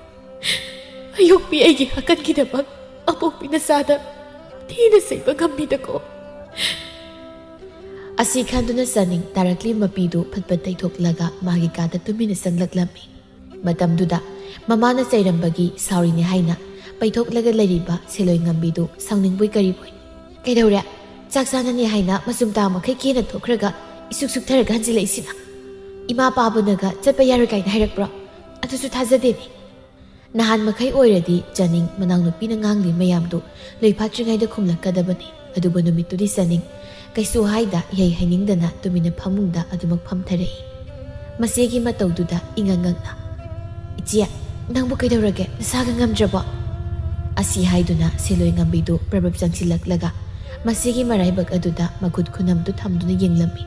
ꯑꯌꯣꯛꯄꯤ ꯑꯩꯒꯤ ꯍꯛꯀꯟꯒꯤꯗꯃꯛ ꯑꯄꯣꯛꯄꯤ ꯅꯆꯥꯗ ꯊꯤꯅ ꯆꯩꯕ ꯉꯝꯃꯤꯗꯀꯣ. ꯑꯁꯤ ꯈꯟꯗꯨꯅ ꯆꯅꯤꯡ ꯇꯥꯔꯛꯂꯤꯕ ꯃꯄꯤꯗꯨ ꯐꯠꯐꯠ ꯇꯩꯊꯣꯛꯂꯒ ꯃꯥꯒꯤ ꯀꯥꯗ ꯇꯨꯃꯤꯟꯅ ꯆꯪꯂꯛꯂꯝꯃꯤ. ꯃꯇꯝꯗꯨꯗ ꯃꯃꯥꯅ ꯆꯩꯔꯝꯕꯒꯤ ꯁꯥꯎꯔꯤꯅꯤ ꯍꯥꯏꯅ ꯄꯩꯊꯣꯛꯂꯒ ꯂꯩꯔꯤꯕ ꯁꯦꯂꯣꯏ ꯉꯝꯕꯤꯗꯨ ꯁꯥꯎꯅꯤꯡꯕꯣꯏ ꯀꯔꯤꯕꯣꯏ, ꯀꯩꯗꯧꯔꯦ? ꯆꯥꯛ ꯆꯥꯅꯅꯤ ꯍꯥꯏꯅ ꯃꯆꯨꯝꯇꯥ ꯃꯈꯩ ꯀꯦꯅ ꯊꯣꯛꯈ꯭ꯔꯒ ꯏꯁꯨꯛ ꯁꯨꯛꯊꯔꯒ ꯍꯟꯖꯤꯜꯂꯛꯏꯁꯤꯅ? ꯏꯃꯥ ꯄꯥꯕꯅꯒ ꯆꯠꯄ ꯌꯥꯔꯣꯏ ꯀꯥꯏꯅ ꯍꯥꯏꯔꯛꯄ꯭ꯔꯣ? ꯑꯗꯨꯁꯨ ꯊꯥꯖꯗꯦꯅꯦ. ꯅꯍꯥꯟ ꯃꯈꯩ ꯑꯣꯏꯔꯗꯤ ꯆꯅꯤꯡ ꯃꯅꯥꯎꯅꯨꯄꯤꯅ ꯉꯥꯡꯂꯤ ꯃꯌꯥꯝꯗꯨ ꯂꯣꯏꯐꯥꯠꯇ꯭ꯔꯤꯉꯩꯗ ꯈꯨꯝꯂꯛꯀꯗꯕꯅꯤ. ꯑꯗꯨꯕꯨ ꯅꯨꯃꯤꯠꯇꯨꯗꯤ ꯆꯅꯤꯡ ꯀꯩꯁꯨ ꯍꯥꯏꯗ ꯏꯍꯩ ꯍꯩꯅꯤꯡꯗꯅ ꯇꯨꯃꯤꯟꯅ ꯐꯃꯨꯡꯗ ꯑꯗꯨꯃꯛ ꯐꯝꯊꯔꯛꯏ. ꯃꯆꯦꯒꯤ ꯃꯇꯧꯗꯨꯗ ꯏꯉꯛꯉꯛꯅ, ꯏꯆꯦ, ꯅꯪꯕꯨ ꯀꯩꯗꯧꯔꯒꯦ? ꯅꯁꯥꯒ ꯉꯝꯗ꯭ꯔꯕꯣ? ꯑꯁꯤ ꯍꯥꯏꯗꯨꯅ ꯁꯦꯂꯣꯏ ꯉꯝꯕꯤꯗꯨ ꯄ꯭ꯔꯕꯞ ꯆꯪꯁꯤꯜꯂꯛꯂꯒ ꯃꯆꯦꯒꯤ ꯃꯔꯥꯏꯕꯛ ꯑꯗꯨꯗ ꯃꯈꯨꯠ ꯈꯨꯅꯝꯗꯨ ꯊꯝꯗꯨꯅ ꯌꯦꯡꯂꯝꯃꯤ.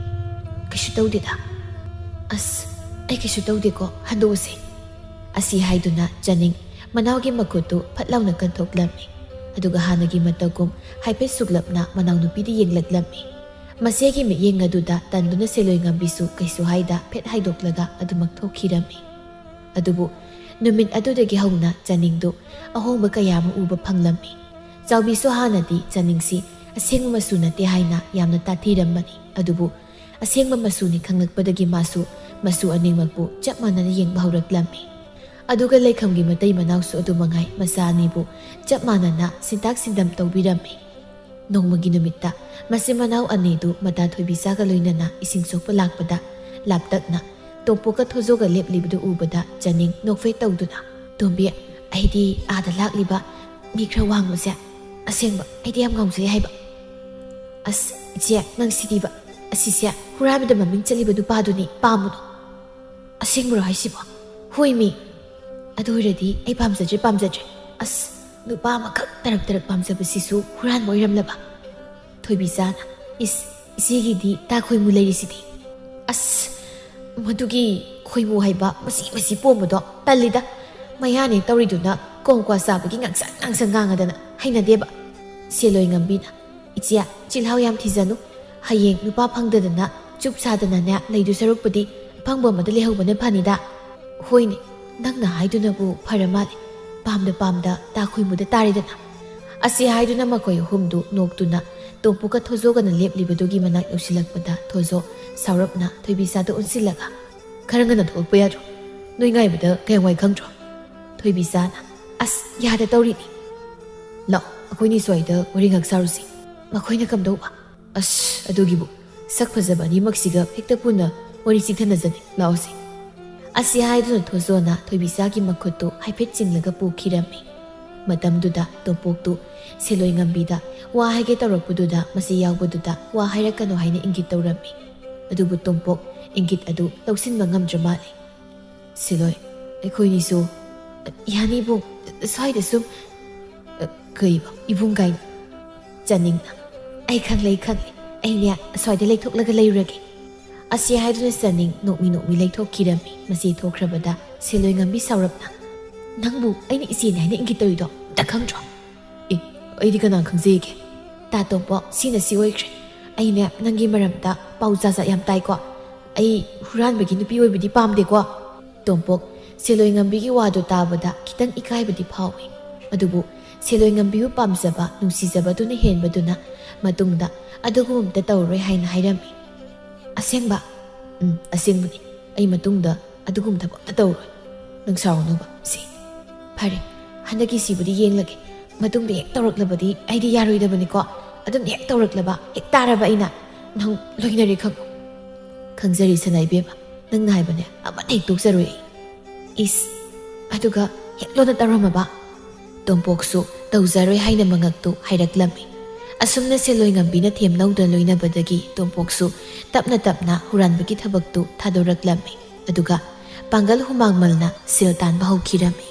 ꯀꯩꯁꯨ ꯇꯧꯗꯦꯗ. ꯑꯁ, ꯑꯩ ꯀꯩꯁꯨ ꯇꯧꯗꯦꯀꯣ, ꯍꯟꯗꯣꯛꯎꯁꯦ. ꯑꯁꯤ ꯍꯥꯏꯗꯨꯅ ꯆꯅꯤꯡ ꯃꯅꯥꯎꯒꯤ ꯃꯈꯨꯠꯇꯨ ꯐꯠ ꯂꯥꯎꯅ ꯀꯟꯊꯣꯛꯂꯝꯃꯤ. ꯑꯗꯨꯒ ꯍꯥꯟꯅꯒꯤ ꯃꯇꯧꯒꯨꯝ ꯍꯥꯏꯐꯦꯠ ꯁꯨꯛꯂꯞꯅ ꯃꯅꯥꯎꯅꯨꯄꯤꯗ ꯌꯦꯡꯂꯛꯂꯝꯃꯤ. ꯃꯆꯦꯒꯤ ꯃꯤꯠꯌꯦꯡ ꯑꯗꯨꯗ ꯇꯟꯗꯨꯅ ꯁꯦꯂꯣꯏ ꯉꯝꯕꯤꯁꯨ ꯀꯩꯁꯨ ꯍꯥꯏꯗ ꯐꯦꯠ ꯍꯥꯏꯗꯣꯛꯂꯒ ꯑꯗꯨꯃꯛ ꯊꯣꯛꯈꯤꯔꯝꯃꯤ. ꯑꯗꯨꯕꯨ ꯅꯨꯃꯤꯠ ꯑꯗꯨꯗꯒꯤ ꯍꯧꯅ ꯆꯅꯤꯡꯗꯨ ꯑꯍꯣꯡꯕ ꯀꯌꯥ ꯑꯃ ꯎꯕ ꯐꯪꯂꯝꯃꯤ. ꯆꯥꯎꯕꯤꯁꯨ ꯍꯥꯟꯅꯗꯤ ꯆꯅꯤꯡꯁꯤ ꯑꯁꯦꯡꯕ ꯃꯆꯨ ꯅꯠꯇꯦ ꯍꯥꯏꯅ ꯌꯥꯝꯅ ꯇꯥꯊꯤꯔꯝꯕꯅꯤ. ꯑꯗꯨꯕꯨ ꯑꯁꯦꯡꯕ ꯃꯆꯨꯅꯤ ꯈꯪꯂꯛꯄꯗꯒꯤ ꯃꯥꯁꯨ ꯃꯆꯨ ꯑꯅꯤꯃꯛꯄꯨ ꯆꯞ ꯃꯥꯟꯅꯅ ꯌꯦꯡꯕ ꯍꯧꯔꯛꯂꯝꯃꯤ. ꯑꯗꯨꯒ ꯂꯩꯈꯝꯒꯤ ꯃꯇꯩ ꯃꯅꯥꯎꯁꯨ ꯑꯗꯨꯃꯉꯥꯏ ꯃꯆꯥ ꯑꯅꯤꯕꯨ ꯆꯞ ꯃꯥꯟꯅꯅ ꯁꯤꯟꯇꯥꯛ ꯁꯤꯟꯗꯝ ꯇꯧꯕꯤꯔꯝꯃꯤ. ꯅꯣꯡꯃꯒꯤ ꯅꯨꯃꯤꯠꯇ ꯃꯆꯤꯟ ꯃꯅꯥꯎ ꯑꯅꯤꯗꯨ ꯃꯇꯥ ꯊꯣꯏꯕꯤꯆꯥꯒ ꯂꯣꯏꯅꯅ ꯏꯁꯤꯡ ꯁꯣꯛꯄ ꯂꯥꯛꯄꯗ ꯂꯥꯞꯇꯛꯅ ꯇꯣꯝꯄꯣꯛꯀ ꯊꯣꯏꯖꯣꯒ ꯂꯦꯞꯂꯤꯕꯗꯨ ꯎꯕꯗ ꯆꯅꯤꯡ ꯅꯣꯛꯐꯦꯠ ꯇꯧꯗꯨꯅ "ꯇꯣꯝꯕꯤ, ꯑꯩꯗꯤ ꯑꯥꯗ ꯂꯥꯛꯂꯤꯕ ꯃꯤ ꯈꯔ ꯋꯥꯡꯕꯁꯦ ꯑꯁꯦꯡꯕ ꯑꯩꯗꯤ ꯌꯥꯝ ꯉꯥꯎꯖꯩ ꯍꯥꯏꯕ." "ꯑꯁ ꯏꯆꯦ, ꯅꯪ ꯁꯤꯗꯤꯕ, ꯑꯁꯤꯁꯦ ꯍꯨꯔꯥꯟꯕꯗ ꯃꯃꯤꯡ ꯆꯠꯂꯤꯕ ꯅꯨꯄꯥꯗꯨꯅꯤ, ꯄꯥꯝꯕꯗꯣ." "ꯑꯁꯦꯡꯕꯔꯣ ꯍꯥꯏꯁꯤꯕꯣ?" "ꯍꯣꯏ ꯃꯤ." "ꯑꯗꯨ ꯑꯣꯏꯔꯗꯤ ꯑꯩ ꯄꯥꯝꯖꯗ꯭ꯔꯦ. ꯑꯁ, ꯅꯨꯄꯥ ꯑꯃꯈꯛ ꯇꯔꯛ ꯄꯥꯝꯖꯕꯁꯤꯁꯨ ꯍꯨꯔꯥꯟꯕ ꯑꯣꯏꯔꯝꯂꯕ." ꯊꯣꯏꯕꯤꯆꯥꯅ "ꯏꯆꯦꯒꯤꯗꯤ ꯇꯥ ꯈꯣꯏꯃꯨ ꯂꯩꯔꯤꯁꯤꯗꯤ." "ꯑꯁ, ꯃꯗꯨꯒꯤ ꯈꯣꯏꯃꯨ ꯍꯥꯏꯕ ꯃꯁꯤ ꯄꯣꯝꯕꯗꯣ ꯇꯜꯂꯤꯗ. ꯃꯌꯥꯅꯦ ꯇꯧꯔꯤꯗꯨꯅ ꯀꯣꯡꯀ꯭ꯋꯥ ꯆꯥꯕꯒꯤ ꯉꯥꯡꯁꯪ ꯉꯥꯡꯉꯗꯅ ꯍꯩꯅꯗꯦꯕ." ꯁꯦꯂꯣꯏ ꯉꯝꯕꯤꯅ "ꯏꯆꯦ, ꯆꯤꯜꯍꯥꯎ ꯌꯥꯝ ꯊꯤꯖꯅꯨ. ꯍꯌꯦꯡ ꯅꯨꯄꯥ ꯐꯪꯗꯗꯅ ꯆꯨꯞ ꯁꯥꯗꯅꯅꯦ ꯂꯩꯗꯨ ꯁꯔꯨꯛꯄꯨꯗꯤ ꯑꯐꯪꯕ ꯑꯃꯗ ꯂꯩꯍꯧꯕꯅ ꯐꯅꯤꯗ." "ꯍꯣꯏꯅꯦ, ꯅꯪꯅ ꯍꯥꯏꯗꯨꯅꯕꯨ ꯐꯔ ꯃꯥꯜꯂꯦ. ꯄꯥꯝꯗ ꯇꯥ ꯈꯣꯏꯃꯨꯗ ꯇꯥꯔꯦꯗꯅ." ꯑꯁꯤ ꯍꯥꯏꯗꯨꯅ ꯃꯈꯣꯏ ꯑꯍꯨꯝꯗꯨ ꯅꯣꯛꯇꯨꯅ ꯇꯣꯝꯄꯣꯛꯀ ꯊꯣꯖꯣꯒꯅ ꯂꯦꯞꯂꯤꯕꯗꯨꯒꯤ ꯃꯅꯥꯛ ꯌꯧꯁꯤꯜꯂꯛꯄꯗ ꯊꯣꯖꯣ ꯁꯥꯎꯔꯞꯅ ꯊꯣꯏꯕꯤꯆꯥꯗ ꯑꯣꯟꯁꯤꯜꯂꯒ "ꯈꯔ ꯉꯟꯅ ꯊꯣꯛꯂꯛꯄ ꯌꯥꯗ꯭ꯔꯣ? ꯅꯣꯏ ꯉꯥꯏꯕꯗ ꯀꯌꯥꯝꯋꯥꯏ ꯈꯪꯗ꯭ꯔꯣ?" ꯊꯣꯏꯕꯤꯆꯥꯅ "ꯑꯁ, ꯌꯥꯗ ꯇꯧꯔꯤꯅꯤ. ꯂꯥꯛꯑꯣ, ꯑꯩꯈꯣꯏꯅꯤ ꯁ꯭ꯋꯥꯏꯗ ꯋꯥꯔꯤ ꯉꯥꯛ ꯁꯥꯔꯨꯁꯤ." "ꯃꯈꯣꯏꯅ ꯀꯝꯗꯧꯕ?" "ꯑꯁ, ꯑꯗꯨꯒꯤꯕꯨ ꯁꯛ ꯐꯖꯕ ꯑꯅꯤꯃꯛꯁꯤꯒ ꯍꯦꯛꯇ ꯄꯨꯟꯅ ꯋꯥꯔꯤ ꯆꯤꯊꯅꯖꯅꯤ. ꯂꯥꯛꯑꯣꯁꯤ." ꯑꯁꯤ ꯍꯥꯏꯗꯨꯅ ꯊꯣꯖꯣꯅ ꯊꯣꯏꯕꯤꯆꯥꯒꯤ ꯃꯈꯨꯠꯇꯨ ꯍꯥꯏꯐꯦꯠ ꯆꯤꯡꯂꯒ ꯄꯨꯈꯤꯔꯝꯃꯤ꯫ ꯃꯇꯝꯗꯨꯗ ꯇꯣꯝꯄꯣꯛꯇꯨ ꯁꯦꯂꯣꯏ ꯉꯝꯕꯤꯗ ꯋꯥ ꯍꯥꯏꯒꯦ ꯇꯧꯔꯛꯄꯗꯨꯗ ꯃꯁꯤ ꯌꯥꯎꯕꯗꯨꯗ ꯋꯥ ꯍꯥꯏꯔꯛꯀꯅꯨ ꯍꯥꯏꯅ ꯏꯪꯒꯤꯠ ꯇꯧꯔꯝꯃꯤ꯫ ꯑꯗꯨꯕꯨ ꯇꯣꯝꯄꯣꯛ ꯏꯪꯒꯤꯠ ꯑꯗꯨ ꯂꯧꯁꯤꯟꯕ ꯉꯝꯗ꯭ꯔ ꯃꯥꯜꯂꯤ꯫ "ꯁꯦꯂꯣꯏ, ꯑꯩꯈꯣꯏꯅꯤꯁꯨ ꯌꯥꯅꯤ ꯏꯕꯨꯡ, ꯁ꯭ꯋꯥꯏꯗ ꯁꯨꯝ..." "ꯀꯩꯕ ꯏꯕꯨꯡ ꯀꯥꯏꯅ?" ꯆꯅꯤꯡꯅ "ꯑꯩ ꯈꯪꯂꯦ. ꯑꯩꯅꯦ ꯑꯁ꯭ꯋꯥꯏꯗ ꯂꯩꯊꯣꯛꯂꯒ ꯂꯩꯔꯨꯔꯒꯦ." ꯑꯁꯤ ꯍꯥꯏꯗꯨꯅ ꯆꯅꯤꯡ ꯅꯣꯛꯃꯤ ꯂꯩꯊꯣꯛꯈꯤꯔꯝꯃꯤ꯫ ꯃꯁꯤ ꯊꯣꯛꯈ꯭ꯔꯕꯗ ꯁꯦꯂꯣꯏ ꯉꯝꯕꯤ ꯁꯥꯎꯔꯞꯅ "ꯅꯪꯕꯨ ꯑꯩꯅ ꯏꯆꯦꯅꯤ ꯍꯥꯏꯅ ꯏꯪꯒꯤꯠ ꯇꯧꯔꯤꯗꯣ ꯑꯝꯇ ꯈꯪꯗ꯭ꯔꯣ?" "ꯑꯦ, ꯑꯩꯗꯤ ꯀꯅꯥ ꯈꯪꯖꯩꯒꯦ?" "ꯇꯥ ꯇꯣꯝꯄꯣꯛ, ꯁꯤꯅ ꯁꯤ ꯑꯣꯏꯈ꯭ꯔꯦ. ꯑꯩꯅꯦ ꯅꯪꯒꯤ ꯃꯔꯝꯗ ꯄꯥꯎ ꯖꯥꯠ ꯌꯥꯝ ꯇꯥꯏꯀꯣ. ꯑꯩ ꯍꯨꯔꯥꯟꯕꯒꯤ ꯅꯨꯄꯤ ꯑꯣꯏꯕꯗꯤ ꯄꯥꯝꯗꯦꯀꯣ." ꯇꯣꯝꯄꯣꯛ ꯁꯦꯂꯣꯏ ꯉꯝꯕꯤꯒꯤ ꯋꯥꯗꯨ ꯇꯥꯕꯗ ꯈꯤꯇꯪ ꯏꯀꯥꯏꯕꯗꯤ ꯐꯥꯎꯏ꯫ ꯑꯗꯨꯕꯨ ꯁꯦꯂꯣꯏ ꯉꯝꯕꯤꯕꯨ ꯄꯥꯝꯖꯕ, ꯅꯨꯡꯁꯤꯖꯕꯗꯨꯅ ꯍꯦꯟꯕꯗꯨꯅ ꯃꯇꯨꯡꯗ ꯑꯗꯨꯒꯨꯝꯕ ꯇꯧꯔꯔꯣꯏ ꯍꯥꯏꯅ ꯍꯥꯏꯔꯝꯃꯤ꯫ "ꯑꯁꯦꯡꯕ?" "ꯑꯁꯦꯡꯕꯅꯤ. ꯑꯩ ꯃꯇꯨꯡꯗ ꯑꯗꯨꯒꯨꯝꯕ ꯊꯕꯛ ꯑꯝꯇ ꯇꯧꯔꯣꯏ. ꯅꯪ ꯁꯥꯎꯔꯅꯨꯕ ꯁꯤ." "ꯐꯔꯦ, ꯍꯟꯗꯛꯀꯤꯁꯤꯕꯨꯗꯤ ꯌꯦꯡꯂꯒꯦ. ꯃꯇꯨꯡꯗ ꯍꯦꯛ ꯇꯧꯔꯛꯂꯕꯗꯤ ꯑꯩꯗꯤ ꯌꯥꯔꯣꯏꯗꯕꯅꯤꯀꯣ. ꯑꯗꯨꯝ ꯍꯦꯛ ꯇꯧꯔꯛꯂꯕ, ꯍꯦꯛ ꯇꯥꯔꯕ ꯑꯩꯅ, ꯅꯪ ꯂꯣꯏꯅꯔꯦ ꯈꯪꯉꯣ." "ꯈꯪꯖꯔꯤ ꯁꯅꯥꯏꯕꯦꯝꯃ. ꯅꯪꯅ ꯍꯥꯏꯕꯅꯦ ꯑꯃꯠꯇ ꯍꯦꯛ ꯇꯣꯛꯆꯔꯣꯏ ꯑꯩ." "ꯏꯁ, ꯑꯗꯨꯒ ꯍꯦꯛ ꯂꯣꯟꯅ ꯇꯧꯔꯝꯃꯕ?" ꯇꯣꯝꯄꯣꯛꯁꯨ ꯇꯧꯖꯔꯣꯏ ꯍꯥꯏꯅ ꯃꯉꯛꯇꯨ ꯍꯥꯏꯔꯛꯂꯝꯃꯤ꯫ ꯑꯁꯨꯝꯅ ꯁꯦꯂꯣꯏ ꯉꯝꯕꯤꯅ ꯊꯦꯝꯅꯧꯗ ꯂꯣꯏꯅꯕꯗꯒꯤ ꯇꯣꯝꯄꯣꯛꯁꯨ ꯇꯞꯅ ꯍꯨꯔꯥꯟꯕꯒꯤ ꯊꯕꯛꯇꯨ ꯊꯥꯗꯣꯔꯛꯂꯝꯃꯤ꯫ ꯑꯗꯨꯒ ꯄꯥꯡꯒꯜ ꯍꯨꯃꯥꯡꯃꯜꯅ ꯁꯦꯜ ꯇꯥꯟꯕ ꯍꯧꯈꯤꯔꯝꯃꯤ꯫